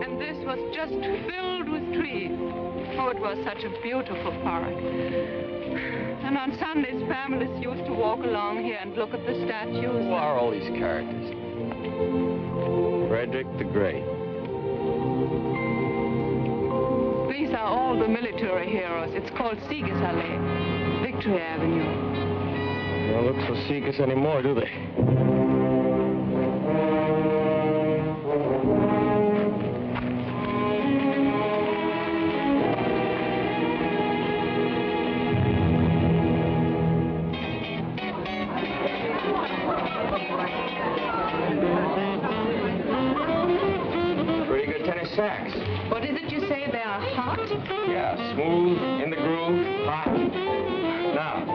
And this was just filled with trees. Oh, it was such a beautiful park. And on Sundays, families used to walk along here and look at the statues. Who are all these characters? Frederick the Great. These are all the military heroes. It's called Siegesallee, Victory Avenue. They don't look so Sieges anymore, do they? Sacks. What is it you say? They are hot? Yeah, smooth, in the groove, hot. Now,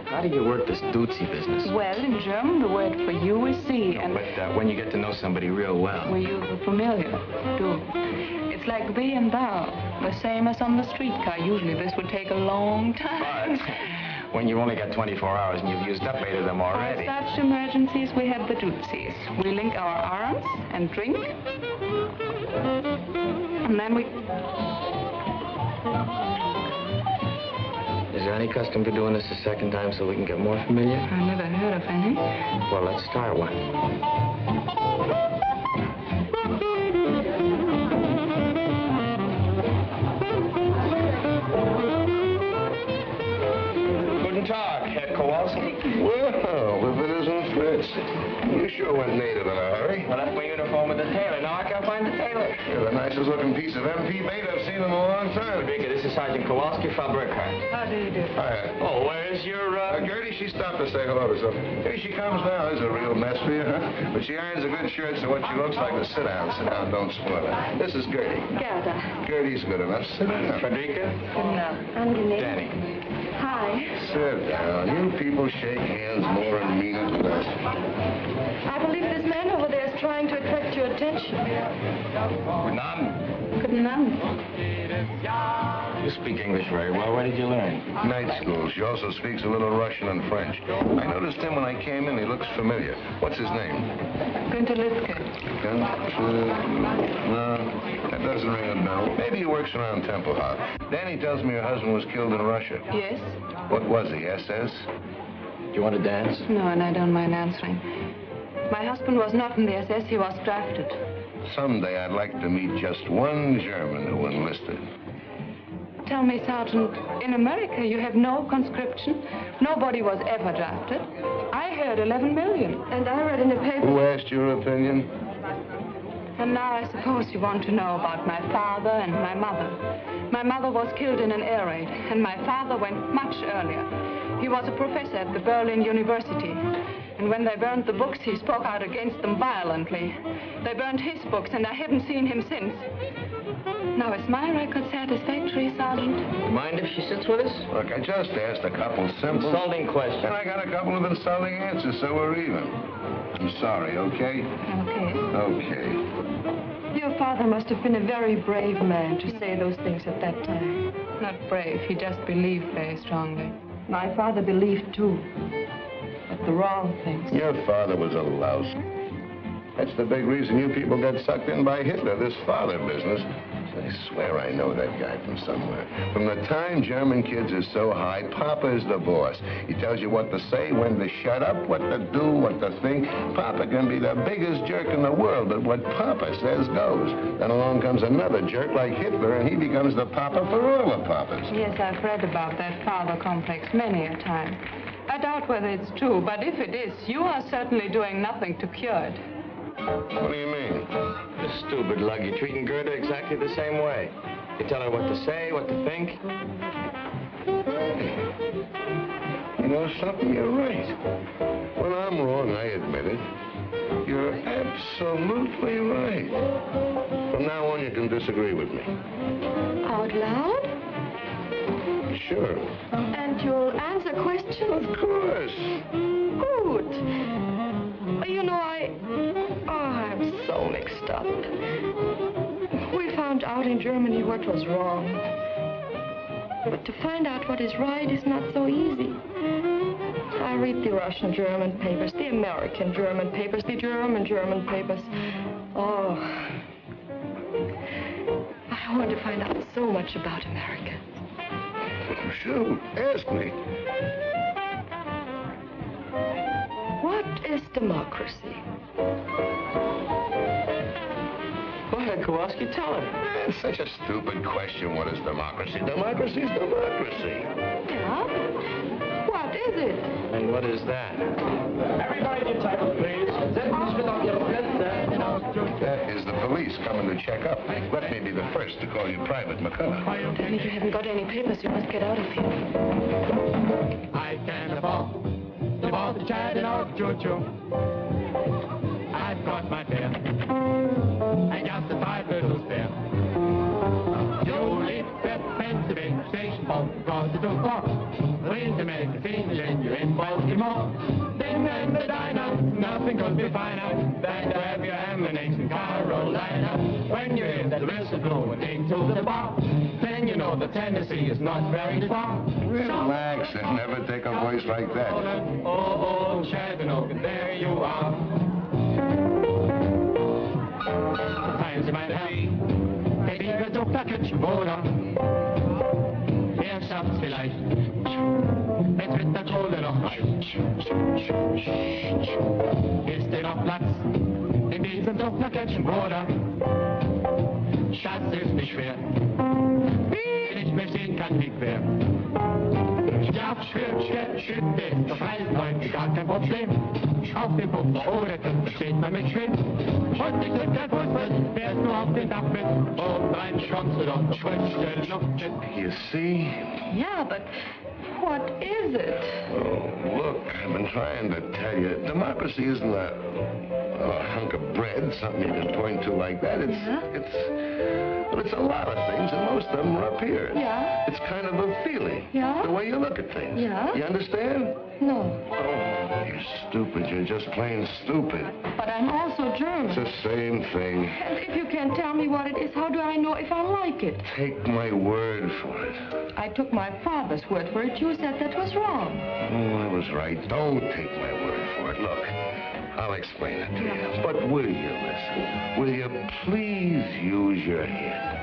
how do you work this Dutzy business? Well, in German, the word for you is Sie, and... But when you get to know somebody real well... We use the familiar, du. It's like thee and thou, the same as on the streetcar. Usually this would take a long time. But when you've only got 24 hours and you've used up 8 of them already... For such emergencies, we have the Dutzis. We link our arms and drink. And then we... Is there any custom to doing this a second time so we can get more familiar? I never heard of any. Well, let's start one. Guten Tag, Herr Kowalski. Well, if it isn't Fritz. You sure went native in a hurry. I left my uniform with the tailor. Now I can't find the tailor. You're the nicest looking piece of MP bait I've seen in a long time. Frederica, this is Sergeant Kowalski from Burkhardt. How do you do? Hi. Oh, where's your, Gertie, she stopped to say hello to something. Here she comes now. There's a real mess for you, huh? But she irons a good shirt, so what she looks like is sit down, don't spoil it. This is Gertie. Gerda. Gertie's good enough. Sit down. Frederica? Angenehm. Danny. Hi. Sit down. You people shake hands more and mean it less. I believe this man over there is trying to attract your attention. Guten Abend. Guten Abend. You speak English very well. Where did you learn? Night school. She also speaks a little Russian and French. I noticed him when I came in. He looks familiar. What's his name? Günther Litzke. No, that doesn't ring a bell. Maybe he works around Tempelhof. Danny tells me her husband was killed in Russia. Yes? What was he, SS? Do you want to dance? No, and I don't mind answering. My husband was not in the SS. He was drafted. Someday I'd like to meet just one German who enlisted. Tell me, Sergeant, in America you have no conscription? Nobody was ever drafted? I heard 11 million. And I read in the paper... Who asked your opinion? And now I suppose you want to know about my father and my mother. My mother was killed in an air raid, and my father went much earlier. He was a professor at the Berlin University. And when they burned the books, he spoke out against them violently. They burned his books, and I haven't seen him since. Now, is my record satisfactory, Sergeant? You mind if she sits with us? Look, I just asked a couple simple... Insulting questions. And I got a couple of insulting answers, so we're even. I'm sorry, okay? Okay. Okay. Your father must have been a very brave man to say those things at that time. Not brave, he just believed very strongly. My father believed, too. But the wrong things. Your father was a louse. That's the big reason you people got sucked in by Hitler, this father business. I swear I know that guy from somewhere. From the time German kids are so high, Papa is the boss. He tells you what to say, when to shut up, what to do, what to think. Papa can be the biggest jerk in the world, but what Papa says goes. Then along comes another jerk like Hitler, and he becomes the Papa for all the Papas. Yes, I've read about that father complex many a time. I doubt whether it's true, but if it is, you are certainly doing nothing to cure it. What do you mean? This stupid lug, you're treating Gerda exactly the same way. You tell her what to say, what to think. You know something? You're right. When I'm wrong, I admit it. You're absolutely right. From now on, you can disagree with me. Out loud? Sure. And you'll answer questions? Of course. Good. You know, I'm so mixed up. We found out in Germany what was wrong. But to find out what is right is not so easy. I read the Russian-German papers, the American-German papers, the German-German papers. Oh, I want to find out so much about America. Shoot, ask me. What is democracy? Go ahead, Kowalski, tell her. It's such a stupid question. What is democracy? Democracy is democracy. Yeah? What is it? And what is that? Everybody get title, please. That is the police coming to check up. Let me be the first to call you Private McCullough. And if you haven't got any papers, you must get out of here. I can afford the chatting of choo-choo. I've got my fare. I got the 5 little spare. You leave that Pennsylvania station across the door. When to make a scene, then you're in Baltimore. Then in the diner, nothing could be finer than to have your ammunition Carolina. When you hear that whistle blowing into the bar, then you know that Tennessee is not very far. Relax and never take a voice like that. Oh, Chattanooga, there you are. Seien Sie mein Herr, der Liebe so Package, oder? Wer schafft's vielleicht? Jetzt wird der Kohle noch heiß. Ist dir noch Platz in diesem Druckpackage, oder? Schatz ist nicht schwer. Ich möchte Ihnen kein Weg werden. Ja, schön, doch halt, Leute, gar kein Problem. Auf dem Pumper oder das steht man mit schön. Und ich drück kein Fußball, fährst nur auf den Dach mit. Und rein kommst du doch zur Frühstück noch mit. You see? Yeah, but what is it? Oh, look, I've been trying to tell you. Democracy isn't a hunk of bread, something you can point to like that. It's a lot of things, and most of them are up here. Yeah. It's kind of a feeling. Yeah. The way you look at things. Yeah. You understand? No. Oh, you're stupid. You're just plain stupid. But I'm also German. It's the same thing. And if you can't tell me what it is, how do I know if I like it? Take my word for it. I took my father's word for it. You said that was wrong. Oh, I was right. Don't take my word for it. Look, I'll explain it to you. But will you listen? Will you please use your head?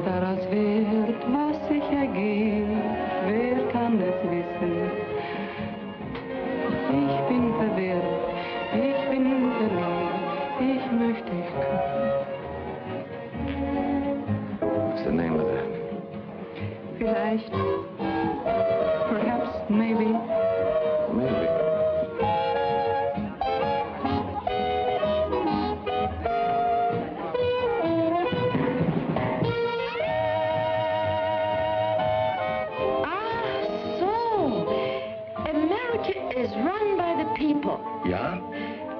Daraus wird, was sich ergeht, wer kann es wissen? Ich bin verwirrt, ich bin verliebt, ich möchte What's the name of that? vielleicht, perhaps, maybe. Maybe. Is run by the people. Yeah?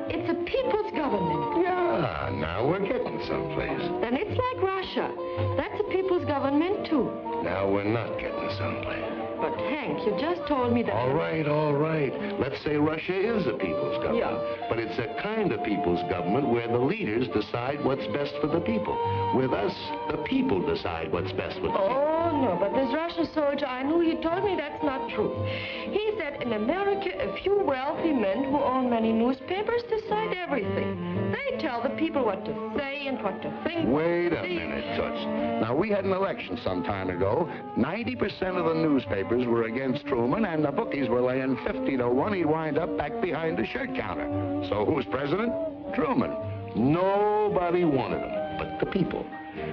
It's a people's government. Yeah, now we're getting someplace. Then it's like Russia. That's a people's government, too. Now we're not getting someplace. But, Hank, you just told me that... All right, all right. Let's say Russia is a people's government. Yeah. But it's a kind of people's government where the leaders decide what's best for the people. With us, the people decide what's best for the people. Oh, no, but this Russian soldier I knew, he told me that's not true. He said in America, a few wealthy men who own many newspapers decide everything. They tell the people what to say and what to think. Wait a minute, Toots. Now, we had an election some time ago. 90% of the newspapers were against Truman, and the bookies were laying 50 to 1 he'd wind up back behind the shirt counter. So who's president? Truman. Nobody wanted him but the people.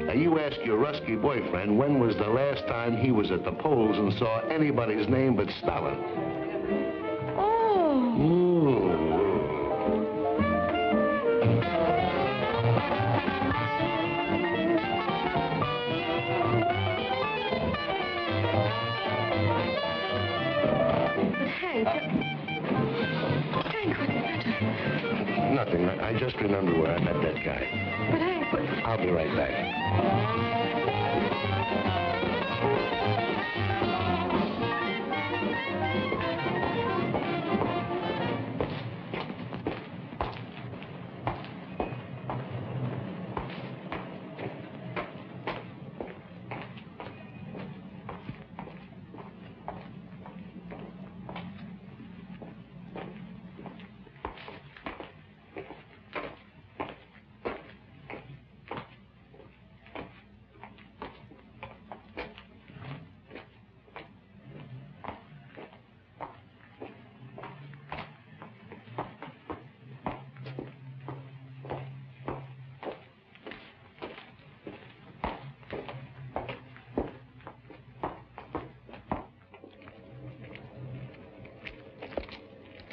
Now, you ask your Rusky boyfriend when was the last time he was at the polls and saw anybody's name but Stalin. Oh. Ooh. Nothing. I just remember where I met that guy. But Hank, I'll be right back.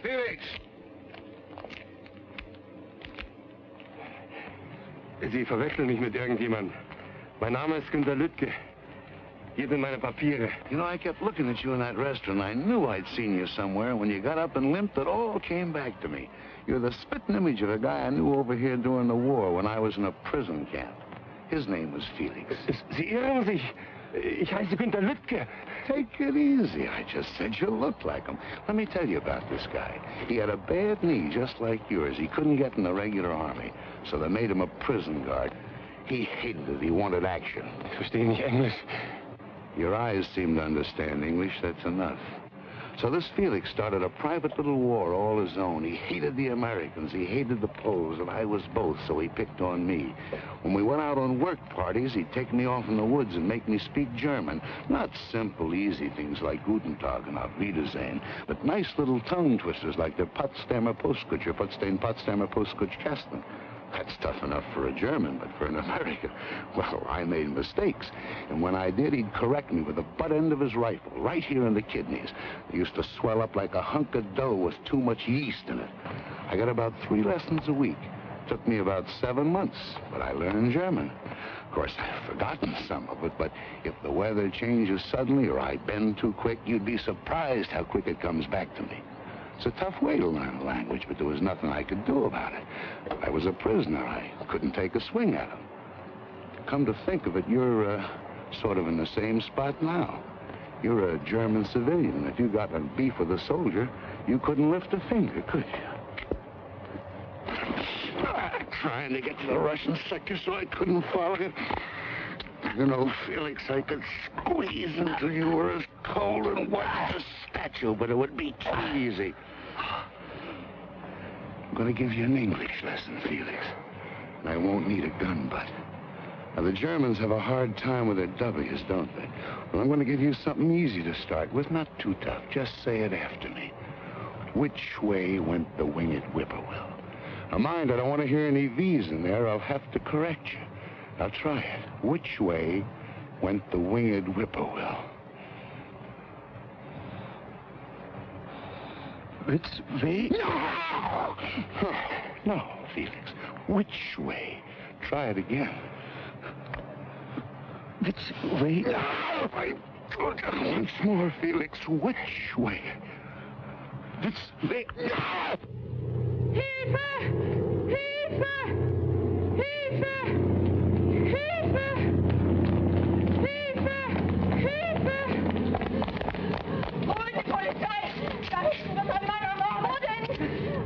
Felix! Sie verwechseln mich mit irgendjemandem. Mein Name ist Günter Lüttke. Hier sind meine Papiere. You know, I kept looking at you in that restaurant. I knew I'd seen you somewhere. When you got up and limped, it all came back to me. You're the spitting image of a guy I knew over here during the war when I was in a prison camp. His name was Felix. Sie irren sich. Ich heiße Günter Lüttke. Take it easy. I just said you looked like him. Let me tell you about this guy. He had a bad knee just like yours. He couldn't get in the regular army, so they made him a prison guard. He hated it. He wanted action. Ich verstehe nicht Englisch. Your eyes seem to understand English. That's enough. So this Felix started a private little war all his own. He hated the Americans, he hated the Poles, and I was both, so he picked on me. When we went out on work parties, he'd take me off in the woods and make me speak German. Not simple, easy things like Guten Tag and Auf Wiedersehen, but nice little tongue twisters like the Potsdamer Postkutcher, Potsdamer Postkutschkasten. That's tough enough for a German, but for an American, well, I made mistakes. And when I did, he'd correct me with the butt end of his rifle, right here in the kidneys. They used to swell up like a hunk of dough with too much yeast in it. I got about 3 lessons a week. Took me about 7 months, but I learned German. Of course, I've forgotten some of it, but if the weather changes suddenly or I bend too quick, you'd be surprised how quick it comes back to me. It's a tough way to learn a language, but there was nothing I could do about it. I was a prisoner. I couldn't take a swing at him. Come to think of it, you're sort of in the same spot now. You're a German civilian. If you got in beef with a soldier, you couldn't lift a finger, could you? Trying to get to the Russian sector so I couldn't follow you. You know, Felix, I could squeeze until you were as cold and white as a statue, but it would be too easy. I'm going to give you an English lesson, Felix. And I won't need a gun butt. Now, the Germans have a hard time with their W's, don't they? Well, I'm going to give you something easy to start with, not too tough. Just say it after me. Which way went the winged whippoorwill? Now, mind, I don't want to hear any V's in there. I'll have to correct you. Now, try it. Which way went the winged whippoorwill? Which way? No! No, Felix. Which way? Try it again. Which way? Once more, Felix. Which way? Which way? Hilfe! Hilfe! Holt die Polizei! Da hinten wird ein Mann ermordet!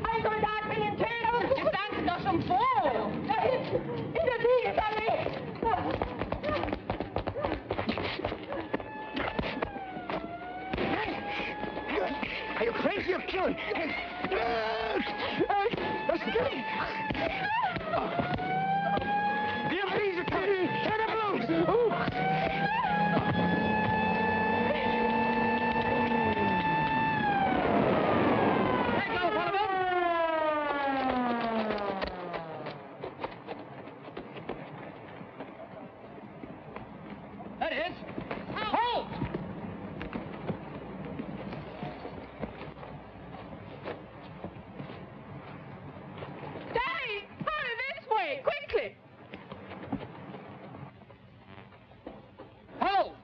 Ein Soldat will ihn töten! Jetzt sagen Sie doch schon wo! Da hinten! In der Siegesallee! Are you crazy? You're killing. Listen to me. The MPs are coming. Turn them loose. Ooh. That is. Halt! Daddy! Hurry this way! Quickly! Halt!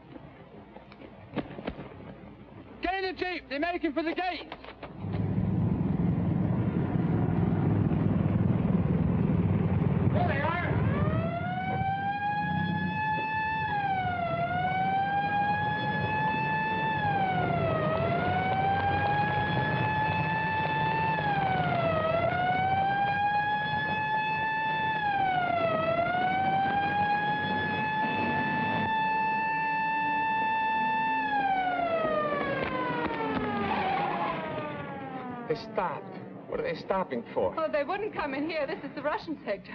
Get in the jeep. They're making for the gate. There they are. They stopped. What are they stopping for? Oh, they wouldn't come in here. This is the Russian sector.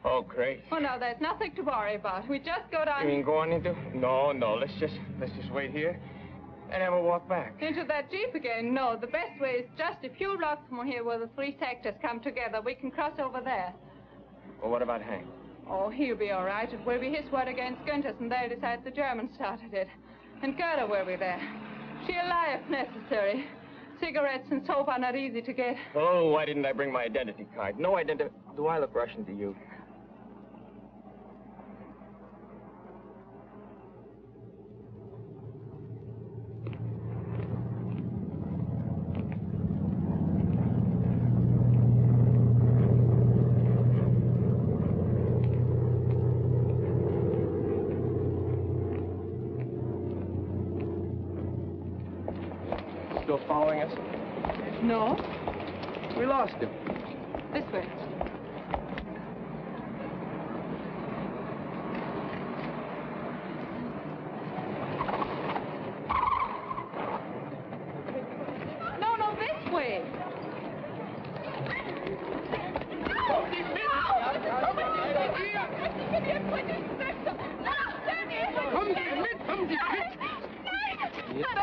Oh, great. Oh, no, there's nothing to worry about. We just go down... You mean going into? No, let's just wait here and have a walk back. Into that jeep again? No, the best way is just a few blocks from here where the three sectors come together. We can cross over there. Well, what about Hank? Oh, he'll be all right. It will be his word against Günther's, and they'll decide the Germans started it. And Gerda will be there. She'll lie if necessary. Cigarettes and soap are not easy to get. Oh, why didn't I bring my identity card? No identity. Do I look Russian to you? Still following us? No? We lost him. This way. No, this way.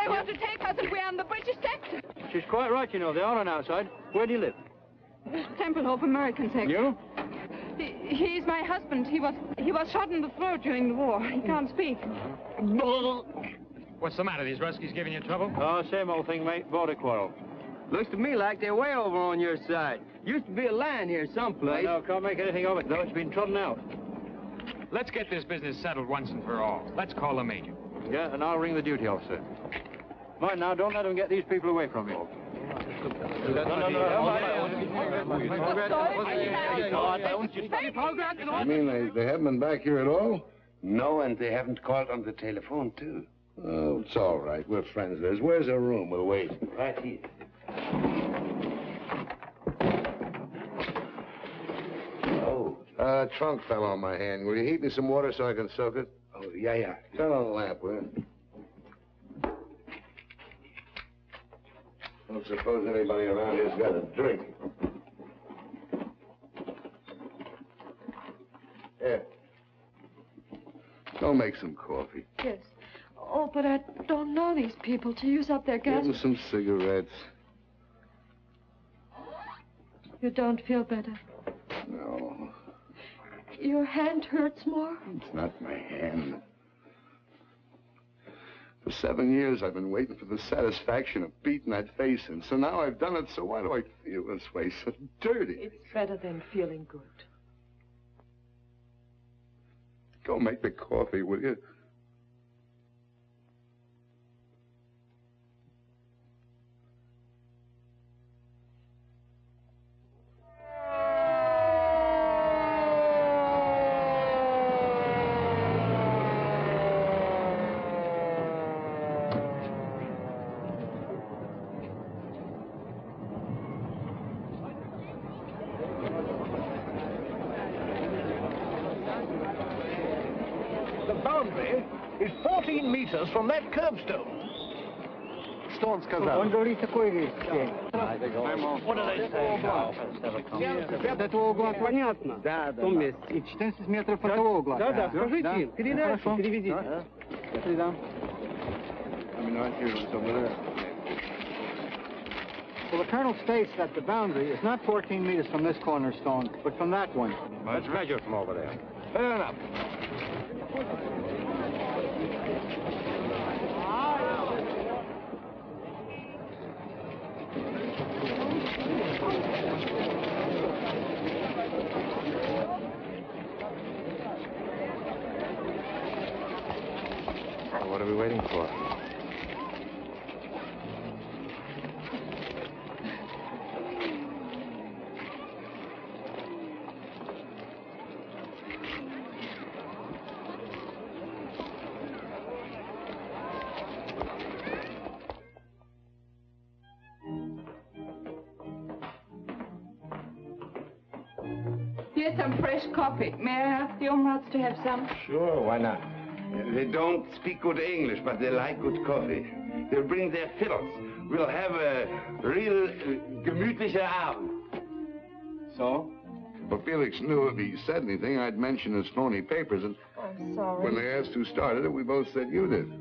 They want to take us and we're on the British sector. She's quite right, you know. They are on our side. Where do you live? Templehof American sector. You? He's my husband. He was shot in the throat during the war. He can't speak. What's the matter? These Ruskies giving you trouble? Oh, same old thing, mate. Border quarrel. Looks to me like they're way over on your side. Used to be a line here someplace. No, can't make anything of it, though. It's been trodden out. Let's get this business settled once and for all. Let's call the major. Yeah, and I'll ring the duty officer. Mind now, don't let them get these people away from you. You mean they haven't been back here at all? No, and they haven't called on the telephone, too. Oh, it's all right. We're friends, Liz. Where's our room? We'll wait. Right here. Oh. Trunk fell on my hand. Will you heat me some water so I can soak it? Oh, yeah. Turn on the lamp, will you? I don't suppose anybody around here's got a drink. Here. Go make some coffee. Yes. Oh, but I don't know these people to use up their gas. Give them some cigarettes. You don't feel better. No, Your hand hurts more? it's not my hand. For 7 years, I've been waiting for the satisfaction of beating that face in. So now I've done it, so why do I feel this way? So dirty. It's better than feeling good. Go make the coffee, will you? boundary is 14 meters from that curbstone. Stone сказал. Он говорит такой вещь. What do they say? С этого угла понятно. Да, да. В том месте. И 14 метров от того угла. Да, да. Скажите им, передайте, переведите. Передам. Well, the colonel states that the boundary is not 14 meters from this cornerstone, but from that one. Let's measure from over there. Fair enough. What are we waiting for? Here's some fresh coffee. May I ask the Omrats to have some? Sure, why not? They don't speak good English, but they like good coffee. They'll bring their fiddles. We'll have a real gemütlicher Abend. So? Well, Felix knew if he said anything, I'd mention his phony papers, and I'm sorry. when they asked who started it, we both said you did.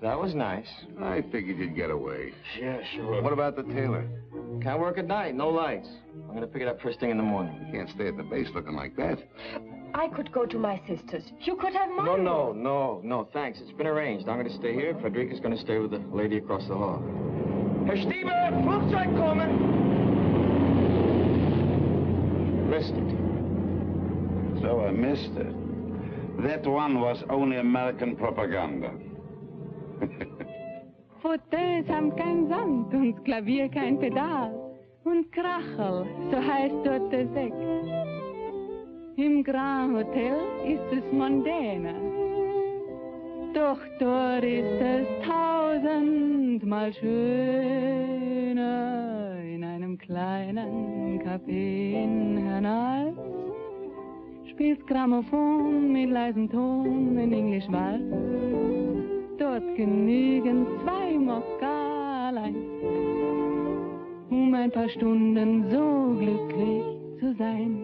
That was nice. I figured you'd get away. Yeah, sure. What about the tailor? Can't work at night, no lights. I'm gonna pick it up first thing in the morning. You can't stay at the base looking like that. I could go to my sister's. You could have mine. No, thanks. It's been arranged. I'm gonna stay here. Frederica's gonna stay with the lady across the hall. Herr Stieber, Flugzeug kommen! Missed it. So I missed it. That one was only American propaganda. Fauteuils haben kein Sand und Klavier kein Pedal. Und Krachel, so heißt dort der Sekt. Im Grand Hotel ist es mondäner. Doch dort ist es tausendmal schöner. In einem kleinen Café in Hernals spielt Grammophon mit leisem Ton in Englisch Walz. Dort genügen 2 Mokkalein, ein paar Stunden so glücklich zu sein.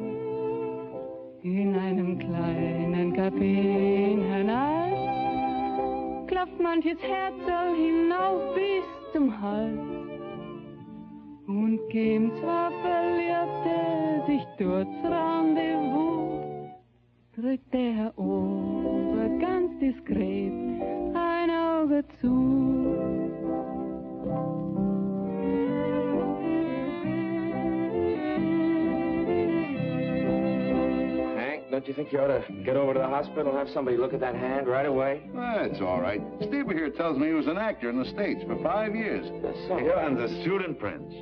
In einem kleinen Café in Hernals klopft manches Herz so hinauf bis zum Hals. Und geben zwar Verliebte sich dort's Rendezvous, drückt der Herr Ober ganz diskret ein Auge zu. Don't you think you ought to get over to the hospital and have somebody look at that hand right away? That's all right. Steve here tells me he was an actor in the States for 5 years. Here I'm the student prince.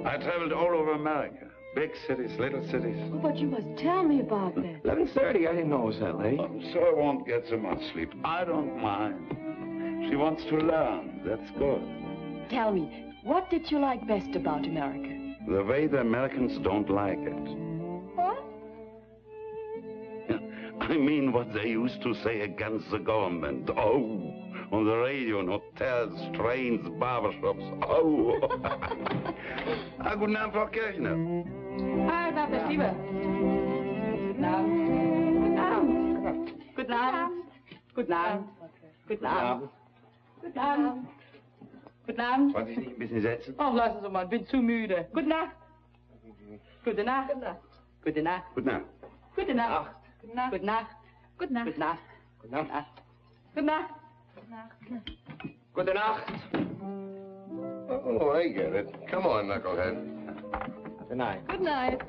I traveled all over America. Big cities, little cities. Oh, but you must tell me about that. 11:30, I didn't know it was that late. So I won't get so much sleep. I don't mind. She wants to learn. That's good. Tell me, what did you like best about America? The way the Americans don't like it. What? I mean what they used to say against the government. Oh, on the radio, in hotels, trains, barbershops. Oh. Guten Abend, Frau Kirchner. Hi, Dr. Stieber. Guten Abend. Guten Abend. Guten Abend. Guten Abend. Guten Abend. Guten Abend. Wollen Sie sich ein bisschen setzen? Oh, lassen Sie mal, ich bin zu müde. Gute Nacht. Gute Nacht. Gute Nacht. Gute Nacht. Gute Nacht. Gute Nacht. Gute Nacht. Gute Nacht. Gute Nacht. Gute Nacht. Gute Nacht. Gute Nacht. Oh, I get it. Come on, knucklehead. Good night. Good night.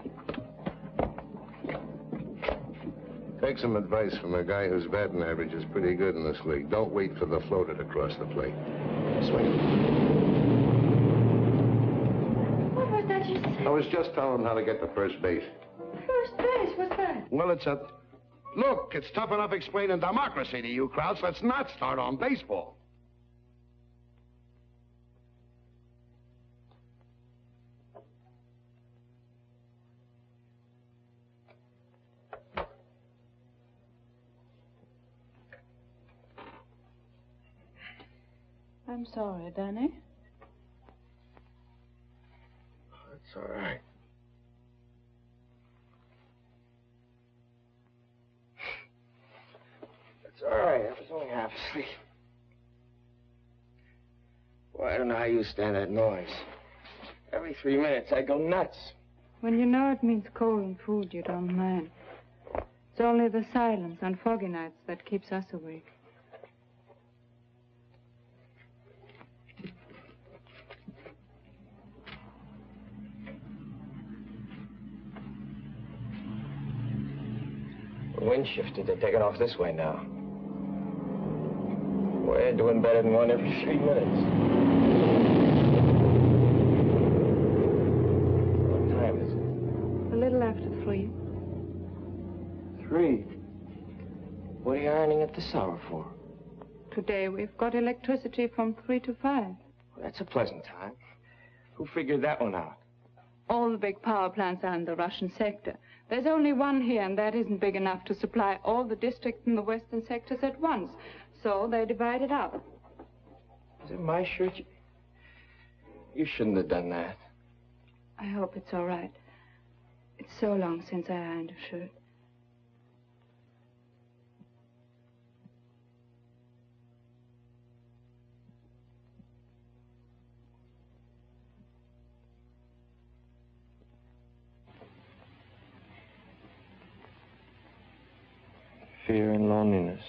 Take some advice from a guy whose batting average is pretty good in this league. Don't wait for the floater to cross the plate. Swing it. What was that you said? I was just telling him how to get to first base. First base, what's that? Well, it's a... Look, it's tough enough explaining democracy to you crowds. Let's not start on baseball. I'm sorry, Danny. That's all right. That's all right. I was only half asleep. Well, I don't know how you stand that noise. Every 3 minutes, I go nuts. When you know it means cold food, you don't mind. It's only the silence on foggy nights that keeps us awake. The wind shifted. They're taking off this way now. We're doing better than one every 3 minutes. What time is it? A little after 3. 3. What are you ironing at this hour for? Today we've got electricity from 3 to 5. Well, that's a pleasant time. Who figured that one out? All the big power plants are in the Russian sector. There's only one here, and that isn't big enough to supply all the districts in the western sectors at once. So they divide it up. Is it my shirt? You shouldn't have done that. I hope it's all right. It's so long since I ironed a shirt. Fear and loneliness.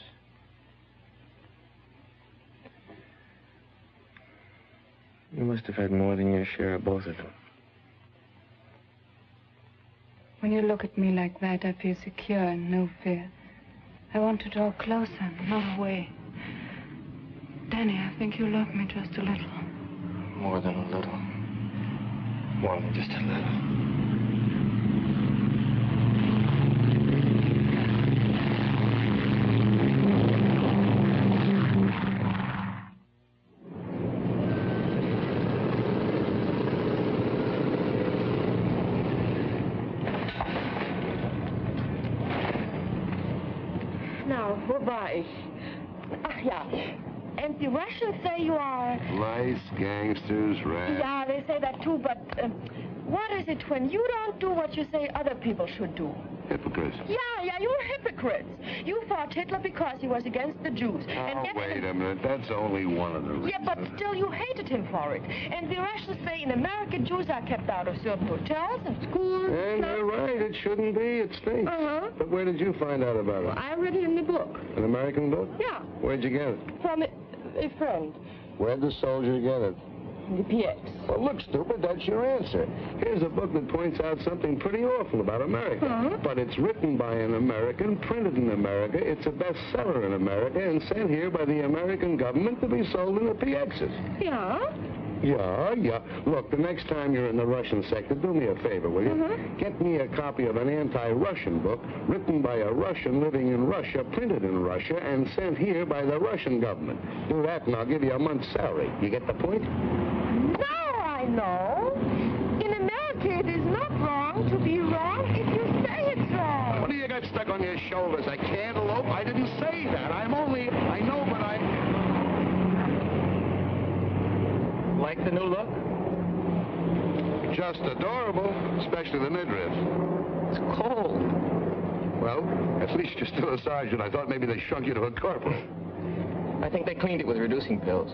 You must have had more than your share of both of them. When you look at me like that, I feel secure and no fear. I want to draw closer, not away. Danny, I think you love me just a little. More than a little. More than just a little. Wo war ich? Ach ja. And the Russians say you are... Lice, gangsters, rats. Yeah, they say that too, but what is it when you don't do what you say other people should do? Hypocrites. Yeah, you're hypocrites. You fought Hitler because he was against the Jews. Oh, wait a minute. That's only one of the reasons. Yeah, but still you hated him for it. And the Russians say in America, Jews are kept out of certain hotels and schools. And they're right. It shouldn't be. It stinks. Uh-huh. But where did you find out about it? I read it in the book. An American book? Yeah. Where'd you get it? From a friend. Where'd the soldier get it? The PX. Well, look, stupid, that's your answer. Here's a book that points out something pretty awful about America. But it's written by an American, printed in America, it's a bestseller in America, and sent here by the American government to be sold in the PXs. Yeah? Yeah. Look, the next time you're in the Russian sector, do me a favor, will you? Get me a copy of an anti-Russian book written by a Russian living in Russia, printed in Russia, and sent here by the Russian government. Do that and I'll give you a month's salary. You get the point? Now I know. In America, it is not wrong to be wrong if you say it's wrong. What do you got stuck on your shoulders? A cantaloupe? I didn't say that. I know, but Like the new look? Just adorable, especially the midriff. It's cold. Well, at least you're still a sergeant. I thought maybe they shrunk you to a corporal. I think they cleaned it with reducing pills.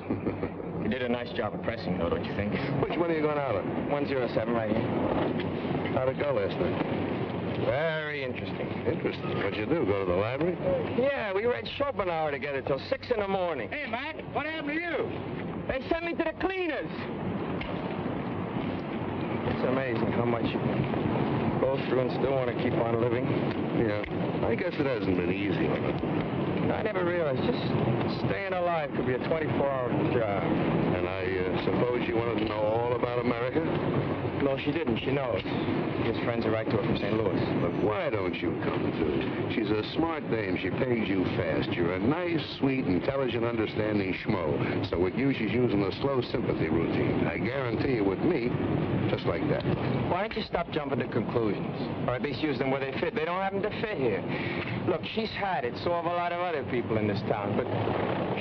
You did a nice job of pressing, though, don't you think? Which one are you going out on? 107 right here. How'd it go last night? Very interesting. Interesting. What'd you do, go to the library? Yeah, we read Schopenhauer together till 6 in the morning. Hey, Mac, what happened to you? They sent me to the cleaners. It's amazing how much you can go through and still want to keep on living. Yeah, I guess it hasn't been easy on it. I never realized just staying alive could be a 24-hour job. And I suppose you wanted to know all about America? No, she didn't. She knows. His friends are right to her from St. Louis. Look, why don't you come to it? She's a smart dame. She pays you fast. You're a nice, sweet, intelligent, understanding schmo. So with you, she's using the slow sympathy routine. I guarantee you with me, just like that. why don't you stop jumping to conclusions? Or at least use them where they fit. They don't happen to fit here. Look, she's had it, so have a lot of other people in this town, but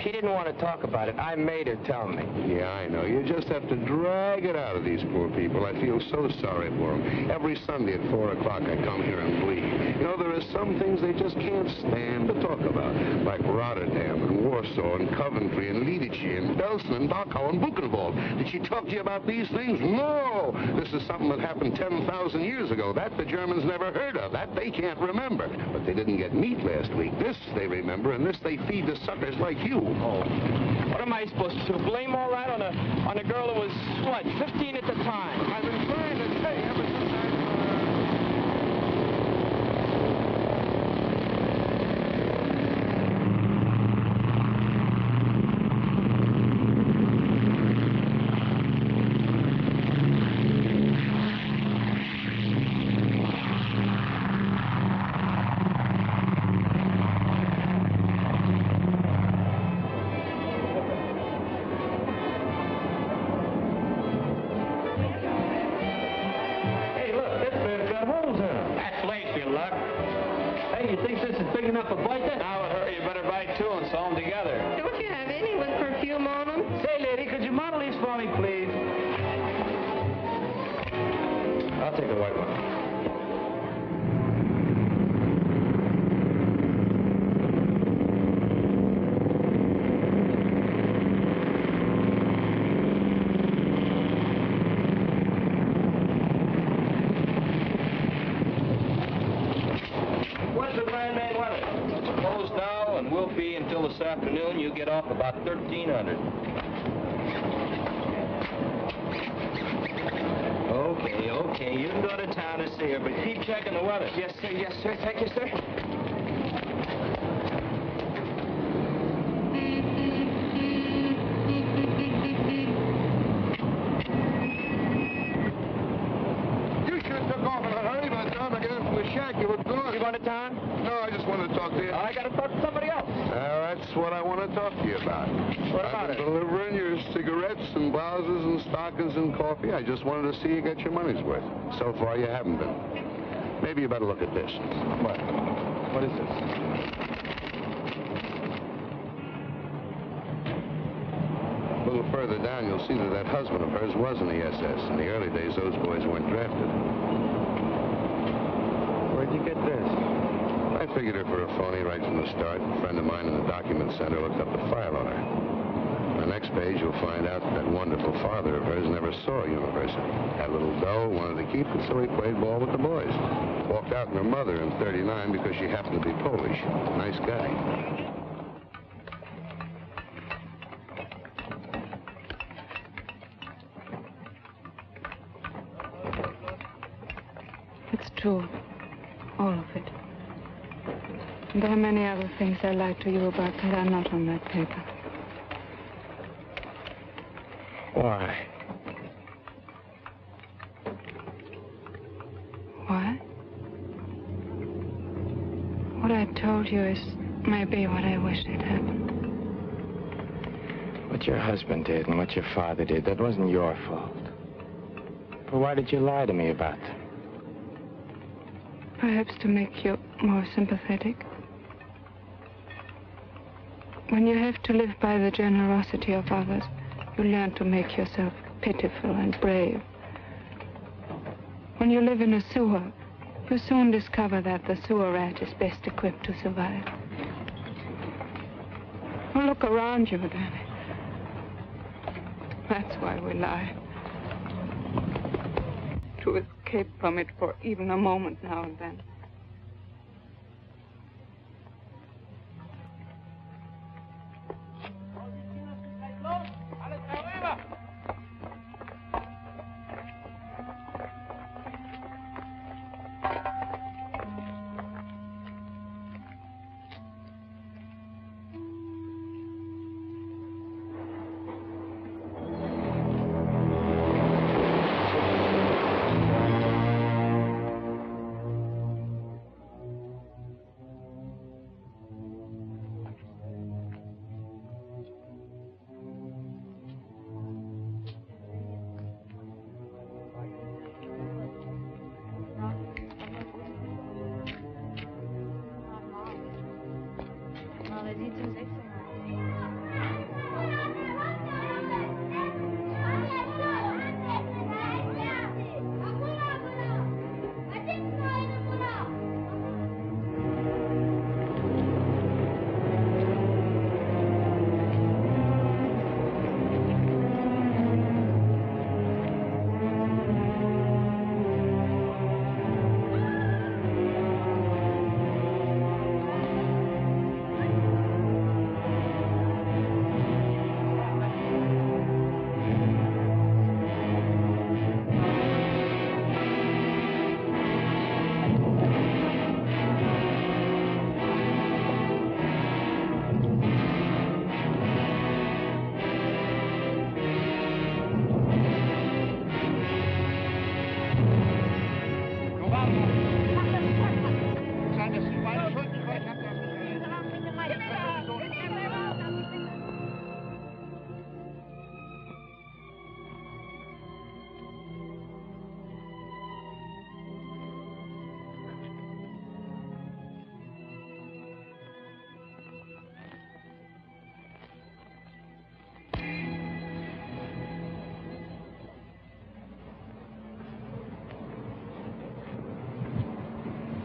she didn't want to talk about it. I made her tell me. Yeah, I know. You just have to drag it out of these poor people. I feel so sorry for them. Every Sunday at 4 o'clock, I come here and bleed. You know, there are some things they just can't stand to talk about, like Rotterdam and Warsaw and Coventry and Lidice and Belsen and Dachau and Buchenwald. Did she talk to you about these things? No! This is something that happened 10,000 years ago. That the Germans never heard of. That they can't remember. But they didn't get meat last week. This they remember, and this they feed to suckers like you. Oh. What am I supposed to do? Blame all that on a girl who was, what, 15 at the time? I've been trying to tell you ever since this afternoon, you get off about 1,300. Okay, you can go to town to see her, but keep checking the weather. Yes, sir. Thank you, sir. You should have took off in a hurry. By the time I got into the shack, you were gone. You going to town? No, I just wanted to talk to you. I got to talk to somebody else. That's what I want to talk to you about. What about I've been delivering your cigarettes and blouses and stockings and coffee. I just wanted to see you get your money's worth. So far, you haven't been. Maybe you better look at this. What? What is this? A little further down, you'll see that husband of hers was in the SS. In the early days, those boys weren't drafted. Where'd you get this? I figured her for a phony right from the start. A friend of mine in the document center looked up the file on her. On the next page, you'll find out that wonderful father of hers never saw university. Had a little dough, wanted to keep it, so he played ball with the boys. Walked out on her mother in '39 because she happened to be Polish. Nice guy. It's true. All of it. There are many other things I lied to you about that are not on that paper. Why? Why? What I told you is maybe what I wish had happened. What your husband did and what your father did, that wasn't your fault. But why did you lie to me about them? Perhaps to make you more sympathetic. When you have to live by the generosity of others, you learn to make yourself pitiful and brave. When you live in a sewer, you soon discover that the sewer rat is best equipped to survive. Well, look around you, Danny. That's why we lie. To escape from it for even a moment now and then.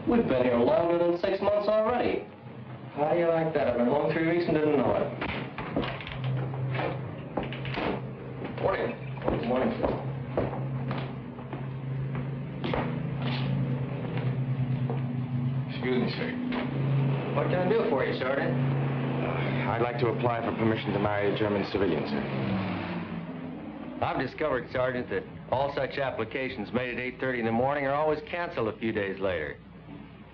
We've been here longer than 6 months already. How do you like that? I've been home 3 weeks and didn't know it. Morning. Good morning, sir. Excuse me, sir. What can I do for you, Sergeant? I'd like to apply for permission to marry a German civilian, sir. I've discovered, Sergeant, that all such applications made at 8:30 in the morning are always canceled a few days later.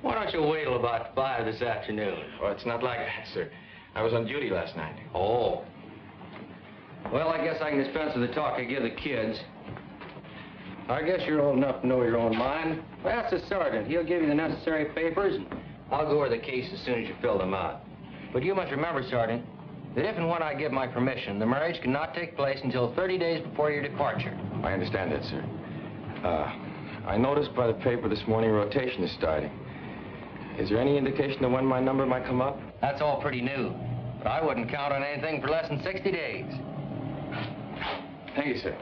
Why don't you wait till about 5 this afternoon? Oh, it's not like that, sir. I was on duty last night. Oh. Well, I guess I can dispense with the talk I give the kids. I guess you're old enough to know your own mind. Well, ask the sergeant. He'll give you the necessary papers, and I'll go over the case as soon as you fill them out. But you must remember, Sergeant, that if and when I give my permission, the marriage cannot take place until 30 days before your departure. I understand that, sir. I noticed by the paper this morning rotation is starting. Is there any indication of when my number might come up? That's all pretty new. But I wouldn't count on anything for less than 60 days. Thank you, sir.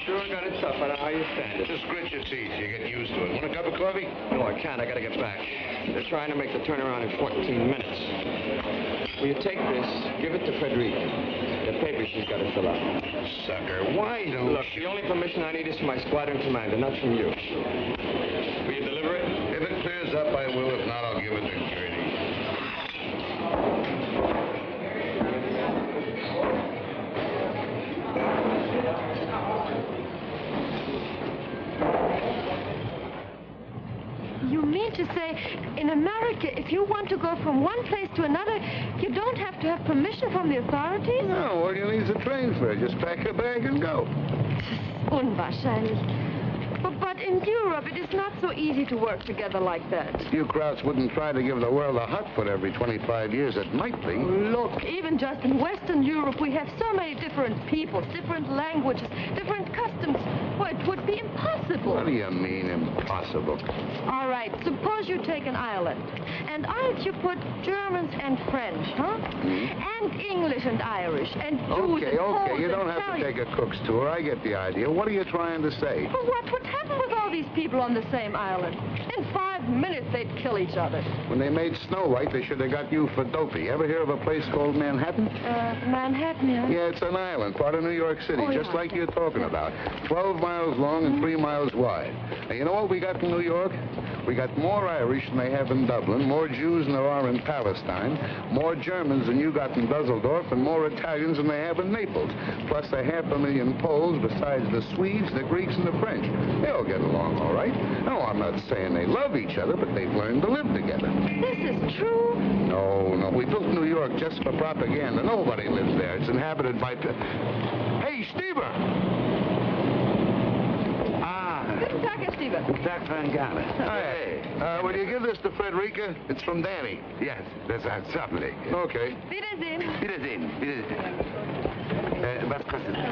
Sure got it tough. I know how you stand it. Just grit your teeth. You get used to it. Want a cup of coffee? No, I can't. I gotta get back. They're trying to make the turnaround in 14 minutes. Will you take this, give it to Frederica. The paper she's got to fill out. Sucker, why don't Look, the only permission I need is from my squadron commander, not from you. Will you deliver it? If it clears up, I will. If not, I'll give it to Gertie. You mean to say, in America, if you want to go from one place to another, you don't have to have permission from the authorities? No, all you need is a train fare. Just pack a bag and go. Unwahrscheinlich. But in Europe, it is not so easy to work together like that. You Krauts wouldn't try to give the world a hot foot every 25 years. It might be. Look, even just in Western Europe, we have so many different peoples, different languages, different customs. Well, it would be impossible. What do you mean, impossible? All right, suppose you take an island. And on it you put Germans and French, huh? And English and Irish, and Jews and Poles Okay, you don't and have to Italians. take a cook's tour. I get the idea. What are you trying to say? Well, what would happen with all these people on the same island? In 5 minutes, they'd kill each other. When they made Snow White, they should have got you for dopey. Ever hear of a place called Manhattan? Manhattan, yeah? Yeah, it's an island, part of New York City, just like you're talking about. 12 miles long and 3 miles wide. And you know what we got in New York? We got more Irish than they have in Dublin, more Jews than there are in Palestine, more Germans than you got in Dusseldorf, and more Italians than they have in Naples. Plus 500,000 Poles besides the Swedes, the Greeks, and the French. They all get along all right. No, I'm not saying they love each other, but they've learned to live together. This is true? No. We built New York just for propaganda. Nobody lives there. It's inhabited by... Hey, Stever! Guten Tag, Herr Stever. Guten Tag, Van Gane. Hey, will you give this to Frederica? It's from Danny. Yes, that's certainly. Okay. Wiedersehen. Wiedersehen. Was kostet das?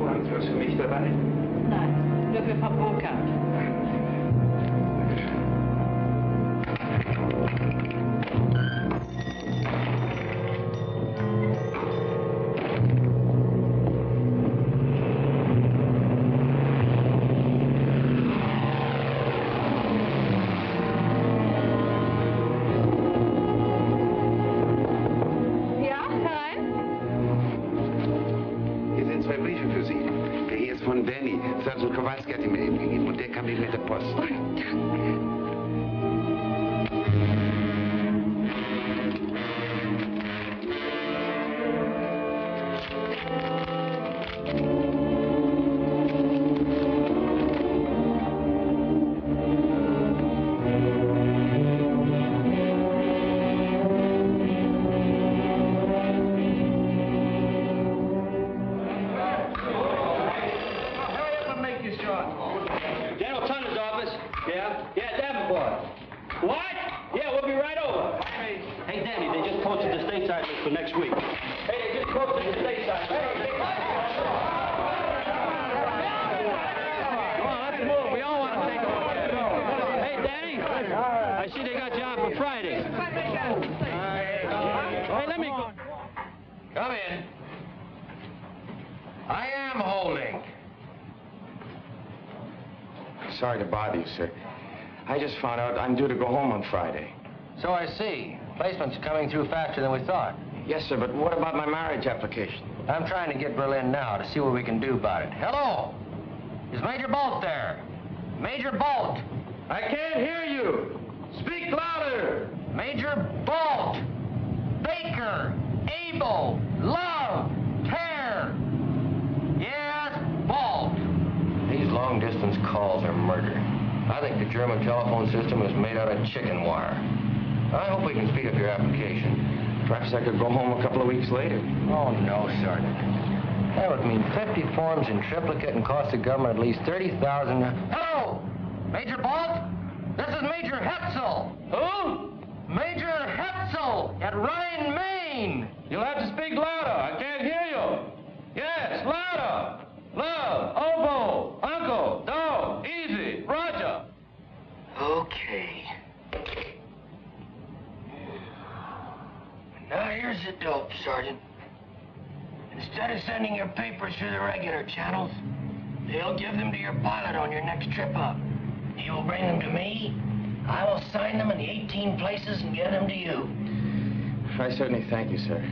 Haben Sie was für mich dabei? Nein, nur für Frau Burkhardt. General Tunder's office. Yeah, Devin. I am holding. Sorry to bother you, sir. I just found out I'm due to go home on Friday. So I see. Placement's coming through faster than we thought. Yes, sir, but what about my marriage application? I'm trying to get Berlin now to see what we can do about it. Hello? Is Major Bolt there? Major Bolt! I can't hear you! Speak louder! Major Bolt! Baker! Abel! Love! Tear! Yes, Bolt! These long-distance calls are murder. I think the German telephone system is made out of chicken wire. I hope we can speed up your application. Perhaps I could go home a couple of weeks later. Oh, no, Sergeant. That would mean 50 forms in triplicate and cost the government at least $30,000. Hello! Major Bolt? This is Major Hetzel. Who? Major Hetzel at Rhine, Maine. You'll have to speak louder. I can't hear you. Yes, louder. Love, oboe, uncle, dog, easy, Roger. Okay. Now here's the dope, Sergeant. Instead of sending your papers through the regular channels, they'll give them to your pilot on your next trip up. You'll bring them to me. I will sign them in the 18 places and get them to you. I certainly thank you, sir.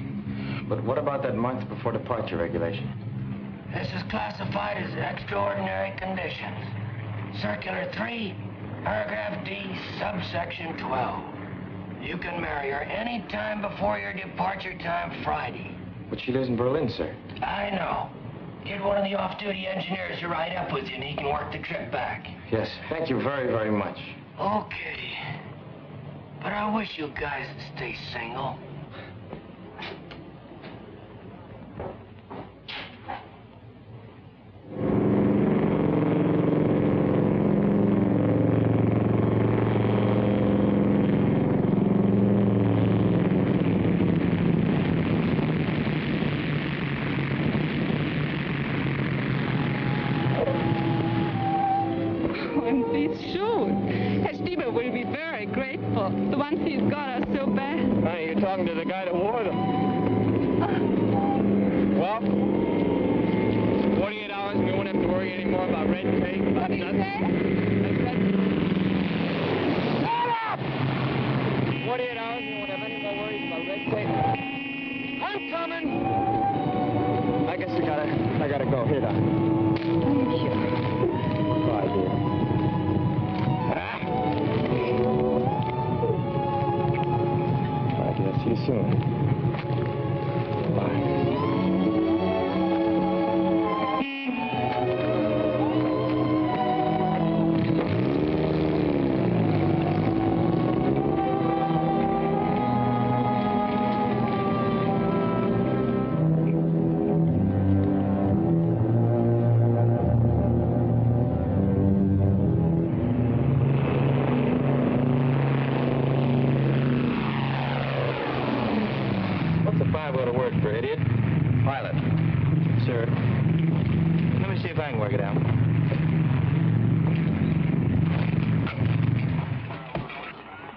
But what about that month before departure regulation? This is classified as extraordinary conditions. Circular 3, paragraph D, subsection 12. You can marry her any time before your departure time Friday. But she lives in Berlin, sir. I know. Get one of the off-duty engineers to ride up with you and he can work the trip back. Yes, thank you very, very much. Okay. But I wish you guys would stay single. The ones he's got are so bad. Honey, you're talking to the guy that wore them. Well, 48 hours and we won't have to worry anymore about red tape, about nothing. Shut up! 48 hours and we won't have any more worries about red tape. I'm coming! I guess I gotta go. Here, Doc. Bye, dear. See you soon. Bye.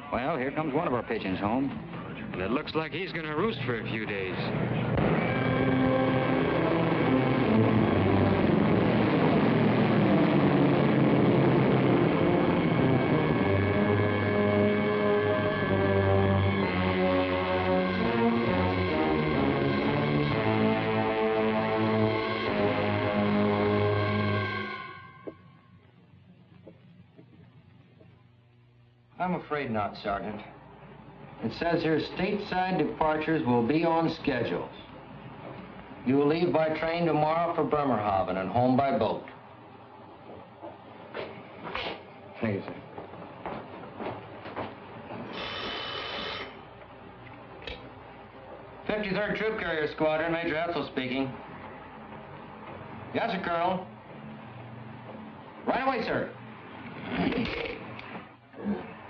Well, here comes one of our pigeons home. And it looks like he's going to roost for a few days. I'm afraid not, Sergeant. It says here stateside departures will be on schedule. You will leave by train tomorrow for Bremerhaven and home by boat. Thank you, sir. "53rd Troop Carrier Squadron, Major Hetzel speaking. Yes, sir, Colonel. Right away, sir.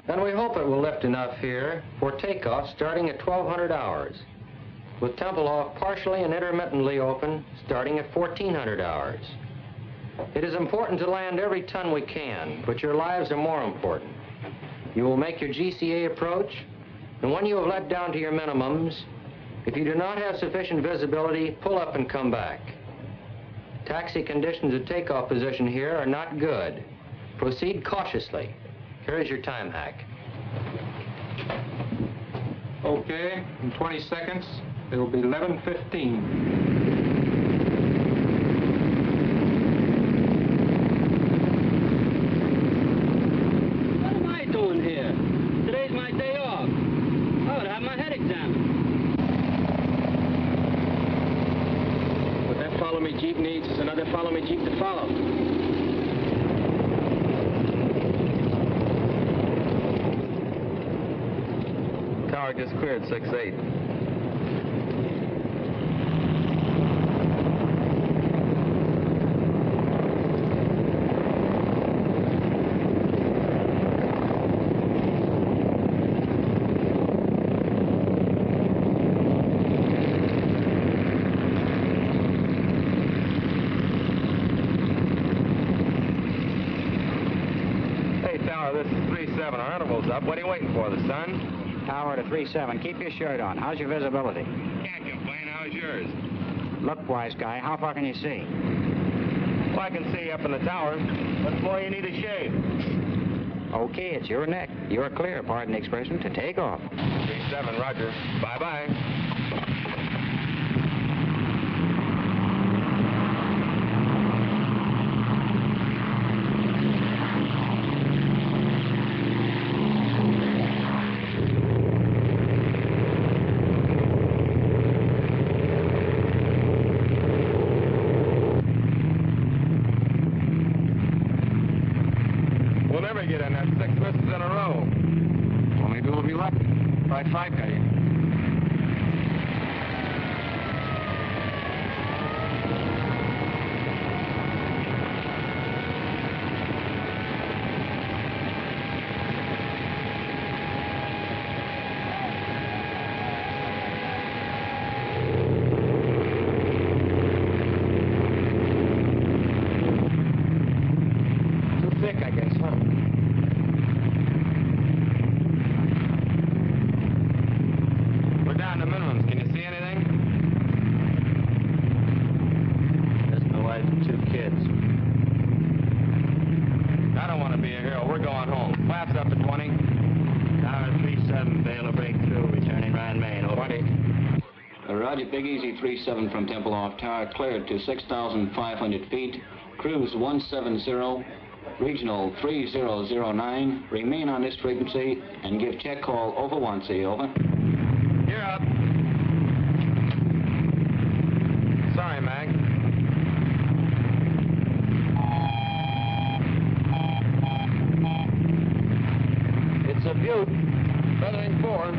And we hope it will lift enough here for takeoff starting at 1200 hours, with Tempelhof partially and intermittently open starting at 1400 hours. It is important to land every ton we can, but your lives are more important. You will make your GCA approach, and when you have let down to your minimums, if you do not have sufficient visibility, pull up and come back. Taxi conditions at takeoff position here are not good. Proceed cautiously. Here is your time hack. Okay, in 20 seconds, it will be 11:15. What am I doing here? Today's my day off. I ought to have my head examined. What that follow-me Jeep needs is another follow-me Jeep to follow. Tower just cleared 6-8. Hey, Tower, this is 3-7. Our interval's up. What are you waiting for, the sun? Tower to 3-7. Keep your shirt on. How's your visibility? Can't complain. How's yours? Look, wise guy, how far can you see? Well, I can see up in the tower. What more you need a shave? Okay, it's your neck. You're clear, pardon the expression, to take off. 3-7, roger. Bye-bye. Get in that 6 misses in a row. Well, maybe we'll be lucky. Try 5 cutting. Too thick, I guess, huh? Down to minimums. Can you see anything? Just my wife and 2 kids. I don't want to be a hero. We're going home. Flaps up to 20. Tower 3-7, fail to break through. Returning Ryan Main. 20. Roger, Big Easy 3-7 from Tempelhof Tower, cleared to 6,500 feet. Cruise 170. Regional 3009. Remain on this frequency and give check call over 1C. Over. You're up. Sorry, Mag. It's a Butte. Feathering 4.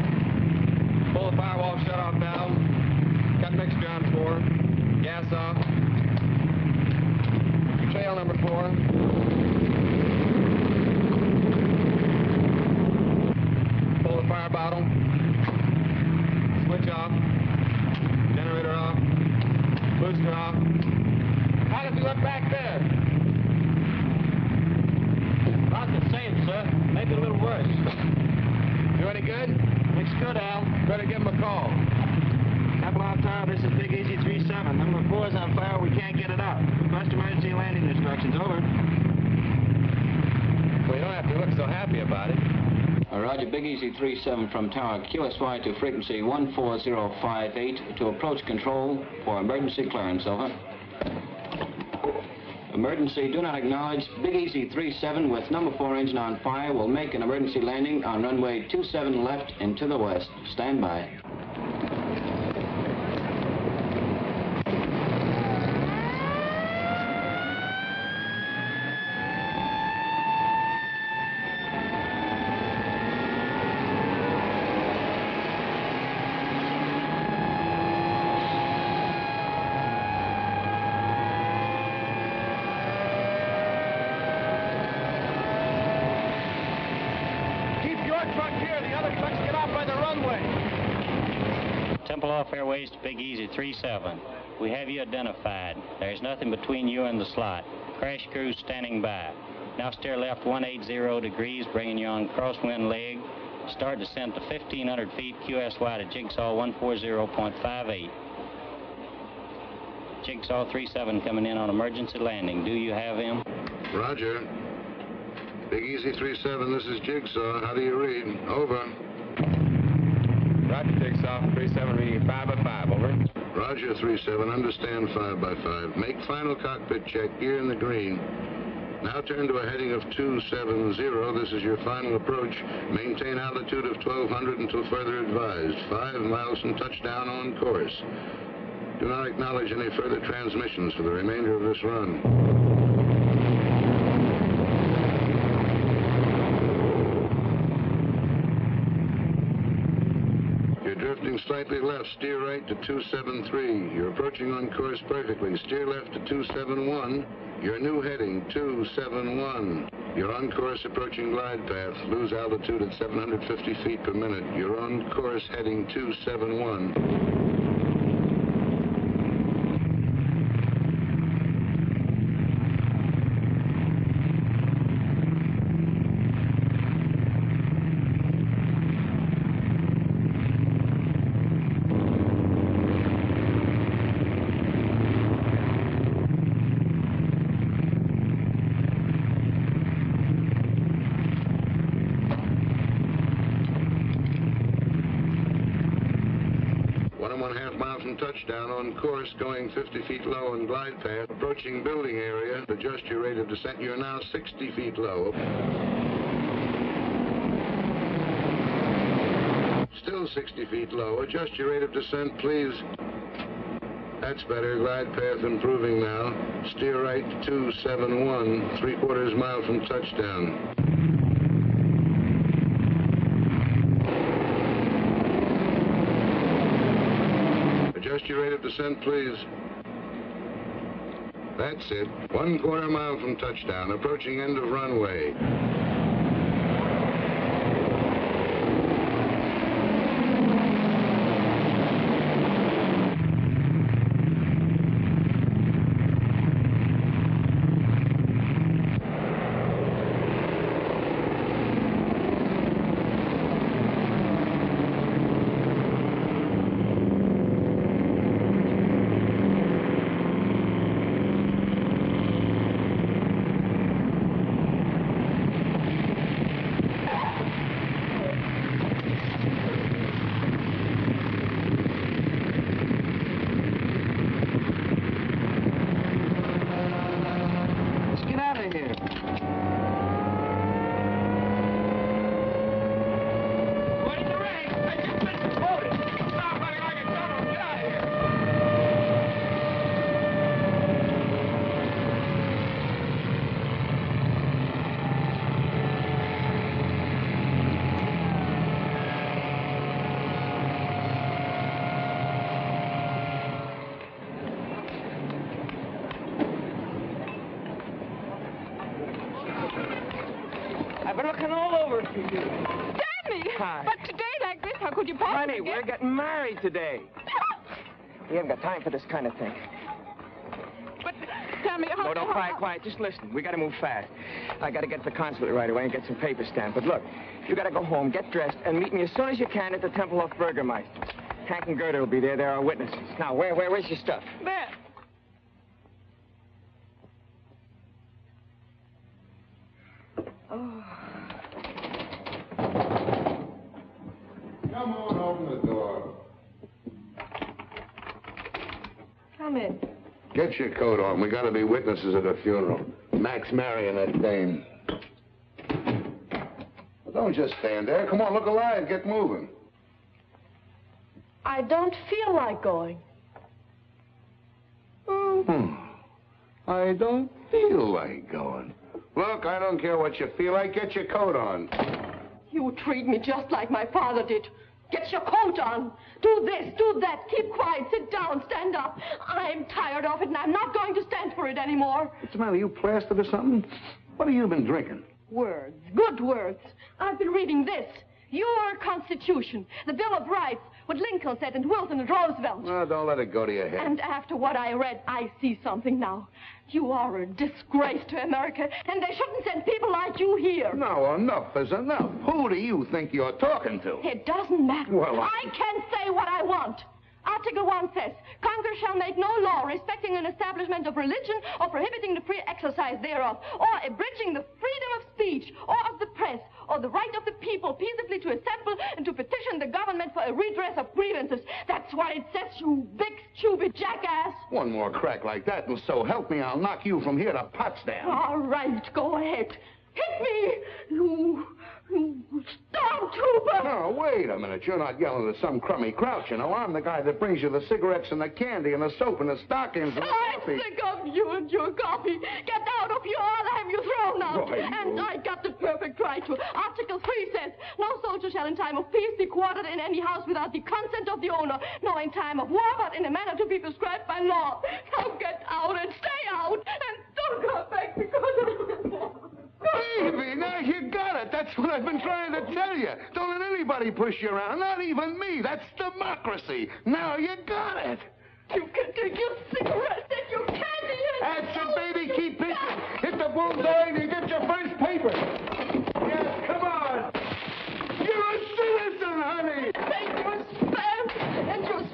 Pull the firewall shut-off valve. Cut mixture on 4. Gas off. Trail number 4. Pull the fire bottle. Switch off. Generator off. Booster off. How does he look back there? About the same, sir. Maybe a little worse. You any good? Looks good, Al. Better give him a call. Tempelhof Tower, this is Big Easy 3-7. Number 4 is on fire. We can't get it out. Request emergency landing instructions. Over. Well, you don't have to look so happy about it. Roger, Big Easy 3-7 from Tower, QSY to frequency 14058 to approach control for emergency clearance. Over. Emergency, do not acknowledge. Big Easy 3-7 with number 4 engine on fire will make an emergency landing on runway 27 left and to the west. Stand by. Tempelhof Airways to Big Easy 3-7. We have you identified. There's nothing between you and the slot. Crash crew standing by. Now steer left 180 degrees, bringing you on crosswind leg. Start descent to 1,500 feet, QSY to Jigsaw 140.58. Jigsaw 37 coming in on emergency landing. Do you have him? Roger. Big Easy 37, this is Jigsaw. How do you read? Over. Roger, Jigsaw 37, reading 5 by 5, over. Roger, 37, understand 5 by 5. Make final cockpit check, gear in the green. Now turn to a heading of 270. This is your final approach. Maintain altitude of 1200 until further advised. 5 miles from touchdown on course. Do not acknowledge any further transmissions for the remainder of this run. You're drifting slightly left. Steer right to 273. You're approaching on course perfectly. Steer left to 271. Your new heading, 271. You're on course approaching glide path. Lose altitude at 750 feet per minute. You're on course heading 271. Touchdown on course, going 50 feet low on glide path. Approaching building area. Adjust your rate of descent. You're now 60 feet low. Still 60 feet low. Adjust your rate of descent, please. That's better. Glide path improving now. Steer right 271, 3/4 mile from touchdown. Adjust your rate of descent, please. That's it. 1/4 mile from touchdown. Approaching end of runway. We're getting married today. We haven't got time for this kind of thing. But, Sammy, No, don't quiet. Just listen. We got to move fast. I got to get to the consulate right away and get some papers stamped. But look, you got to go home, get dressed, and meet me as soon as you can at the Temple of Burgermeisters. Hank and Gerda will be there. They're our witnesses. Now, where's your stuff? There. Oh. Come on, open the door. Come in. Get your coat on. We got to be witnesses at a funeral. Max marrying that dame. Don't just stand there. Come on, look alive. Get moving. I don't feel like going. I don't feel like going. Look, I don't care what you feel like. Get your coat on. You treat me just like my father did. Get your coat on. Do this, do that. Keep quiet. Sit down. Stand up. I'm tired of it, and I'm not going to stand for it anymore. What's the matter? You plastered or something? What have you been drinking? Words. Good words. I've been reading this. Your Constitution. The Bill of Rights. What Lincoln said and Wilson and Roosevelt. Well, don't let it go to your head. And after what I read, I see something now. You are a disgrace to America, and they shouldn't send people like you here. No, enough is enough. Who do you think you're talking to? It doesn't matter. Well, I can say what I want. Article 1 says, Congress shall make no law respecting an establishment of religion or prohibiting the free exercise thereof, or abridging the freedom of speech or of the press, or the right of the people peaceably to assemble and to petition the government for a redress of grievances. That's what it says, you big, stupid jackass. One more crack like that, and so help me, I'll knock you from here to Potsdam. All right, go ahead. Hit me, you stormtrooper! Oh, wait a minute. You're not yelling at some crummy grouch, you know. I'm the guy that brings you the cigarettes and the candy and the soap and the stockings and the I'm coffee. sick of you and your coffee. Get out of here, I'll have you thrown out. Right, And I got the perfect right to. Article 3 says, no soldier shall in time of peace be quartered in any house without the consent of the owner, nor in time of war, but in a manner to be prescribed by law. Now get out and stay out, and don't come back because of... Baby, now you got it. That's what I've been trying to tell you. Don't let anybody push you around, not even me. That's democracy. Now you got it. You can take your cigarettes and your candy and... That's it, baby. Keep pitching. Hit the bullseye and you get your first paper. Yes, come on. You're a citizen, honey. Take your spam and your spam.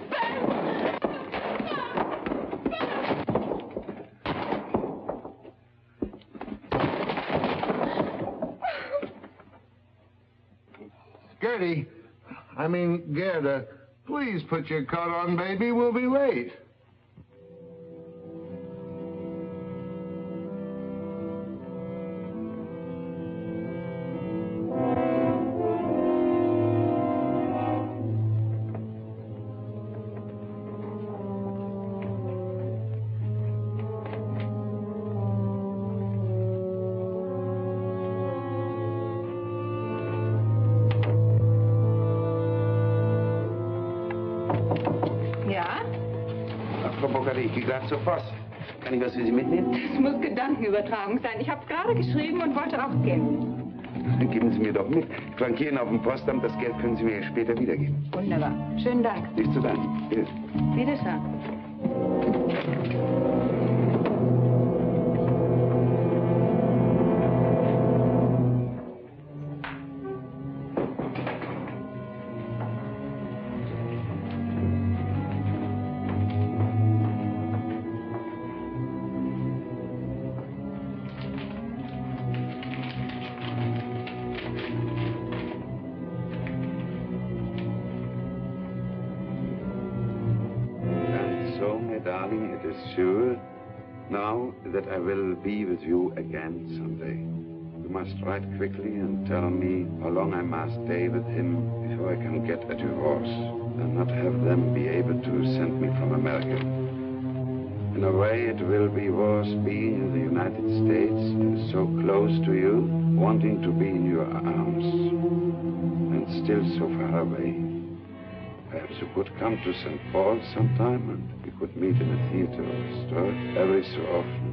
Gerda, please put your coat on, baby. We'll be late. Zur Post. Kann ich was für Sie mitnehmen? Das muss Gedankenübertragung sein. Ich habe gerade geschrieben und wollte auch gehen. Dann geben Sie mir doch mit. Flankieren auf dem Postamt, das Geld können Sie mir später wiedergeben. Wunderbar. Schönen Dank. Nicht zu danken. Bitte. Wiedersehen. Sure, now that I will be with you again someday. You must write quickly and tell me how long I must stay with him before I can get a divorce and not have them be able to send me from America. In a way, it will be worse being in the United States, so close to you, wanting to be in your arms, and still so far away. Perhaps you could come to St. Paul sometime and we could meet in a theater or a store every so often.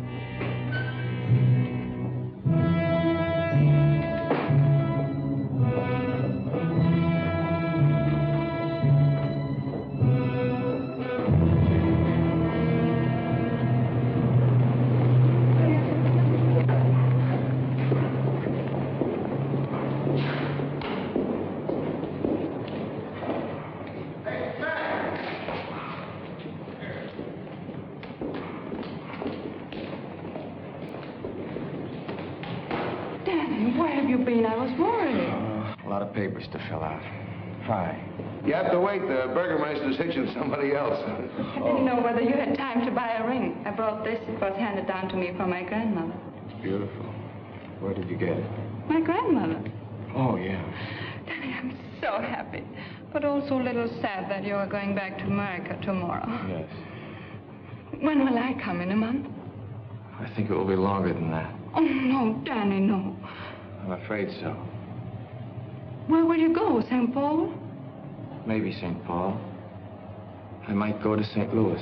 To fill out. Hi. You have to wait. The Burgermeister's hitching somebody else. I didn't know whether you had time to buy a ring. I brought this. It was handed down to me from my grandmother. Beautiful. Where did you get it? My grandmother. Oh, yeah. Daddy, I'm so happy, but also a little sad that you are going back to America tomorrow. Yes. When will I come? In a month? I think it will be longer than that. Oh, no, Danny, no. I'm afraid so. Where will you go? St. Paul? Maybe St. Paul. I might go to St. Louis.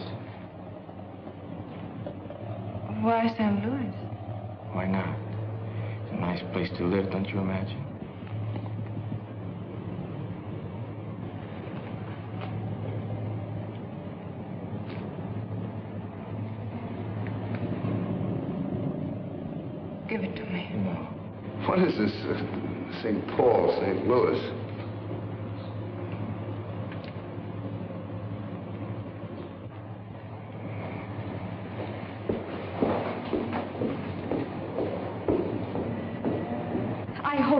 Why St. Louis? Why not? It's a nice place to live, don't you imagine? Give it to me. No. What is this? St. Paul, St. Louis.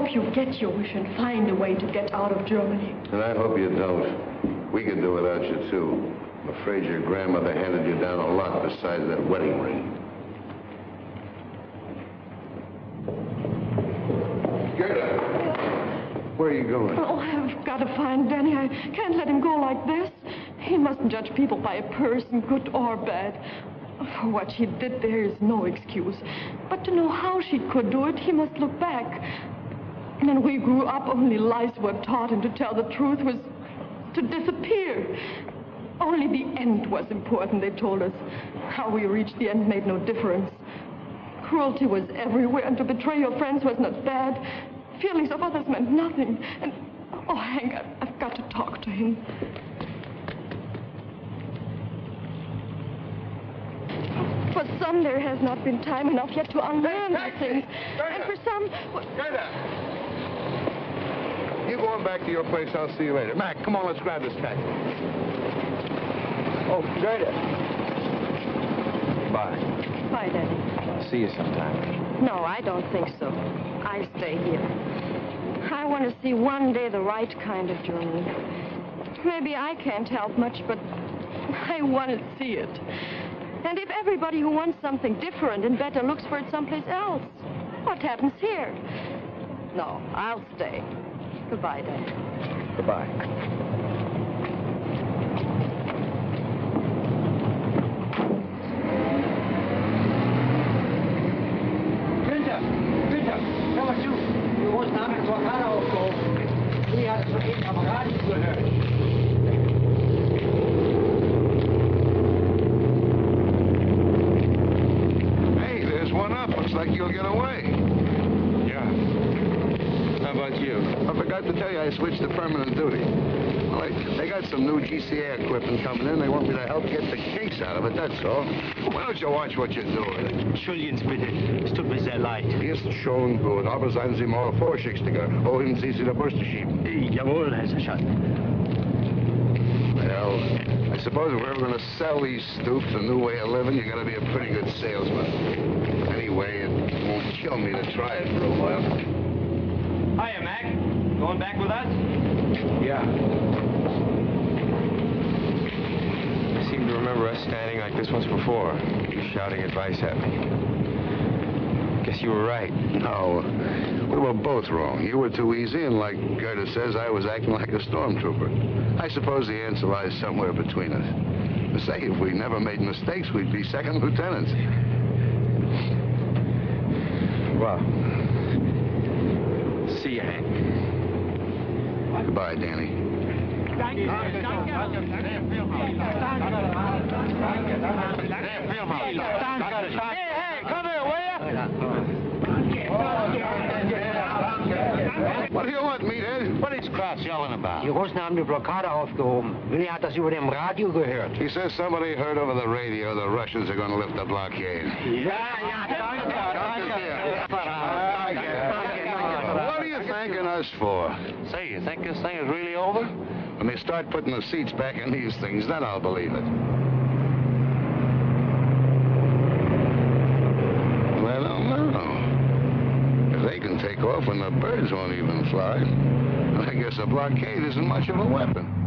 hope you get your wish and find a way to get out of Germany. And I hope you don't. We could do without you, too. I'm afraid your grandmother handed you down a lot besides that wedding ring. Gerda! Where are you going? Oh, I've got to find Danny. I can't let him go like this. He mustn't judge people by a person, good or bad. For what she did, there is no excuse. But to know how she could do it, he must look back. When we grew up, only lies were taught, and to tell the truth was to disappear. Only the end was important, they told us. How we reached the end made no difference. Cruelty was everywhere, and to betray your friends was not bad. Feelings of others meant nothing. And, oh, Hank, I've got to talk to him. For some, there has not been time enough yet to unlearn these things. And for some... Gerda! You going back to your place, I'll see you later. Mac, come on, let's grab this taxi. Oh, Gerda. Bye. Bye, Daddy. I'll see you sometime. No, I don't think so. I stay here. I want to see one day the right kind of Germany. Maybe I can't help much, but I want to see it. And if everybody who wants something different and better looks for it someplace else, what happens here? No, I'll stay. Goodbye, Dad. Goodbye. Günther, hör mal zu. Wir mussten eine Blockade aufgehoben. Die hat es von eben am Radio gehört. Looks like you'll get away. Yeah. How about you? I forgot to tell you I switched to permanent duty. Well, they got some new GCA equipment coming in. They want me to help get the kinks out of it, that's all. Why don't you watch what you're doing? Entschuldigen Sie bitte. Es tut mir sehr leid. Ist schon gut, aber seien Sie mal vorsichtiger. Wohin Sie der Bürste schieben? Jawohl, Herr Sergeant. Well, I suppose if we're ever going to sell these stoops a new way of living, you got to be a pretty good salesman. Anyway, it won't kill me to try it for a while. Hiya, Mac. Going back with us? Yeah. I seem to remember us standing like this once before. You shouting advice at me. Guess you were right. No, we were both wrong. You were too easy, and like Gerda says, I was acting like a stormtrooper. I suppose the answer lies somewhere between us. Say, if we never made mistakes, we'd be second lieutenants. Well, see you, Hank. Goodbye, Danny. Hey, come here, will you? What do you want, meathead? What is Kraus yelling about? Die Russen haben die Blockade aufgehoben. Willi hat das über dem Radio gehört. He says somebody heard over the radio the Russians are going to lift the blockade. What are you thanking us for? Say, you think this thing is really over? When they start putting the seats back in these things, then I'll believe it. Well, I don't know. If they can take off when the birds won't even fly, I guess a blockade isn't much of a weapon.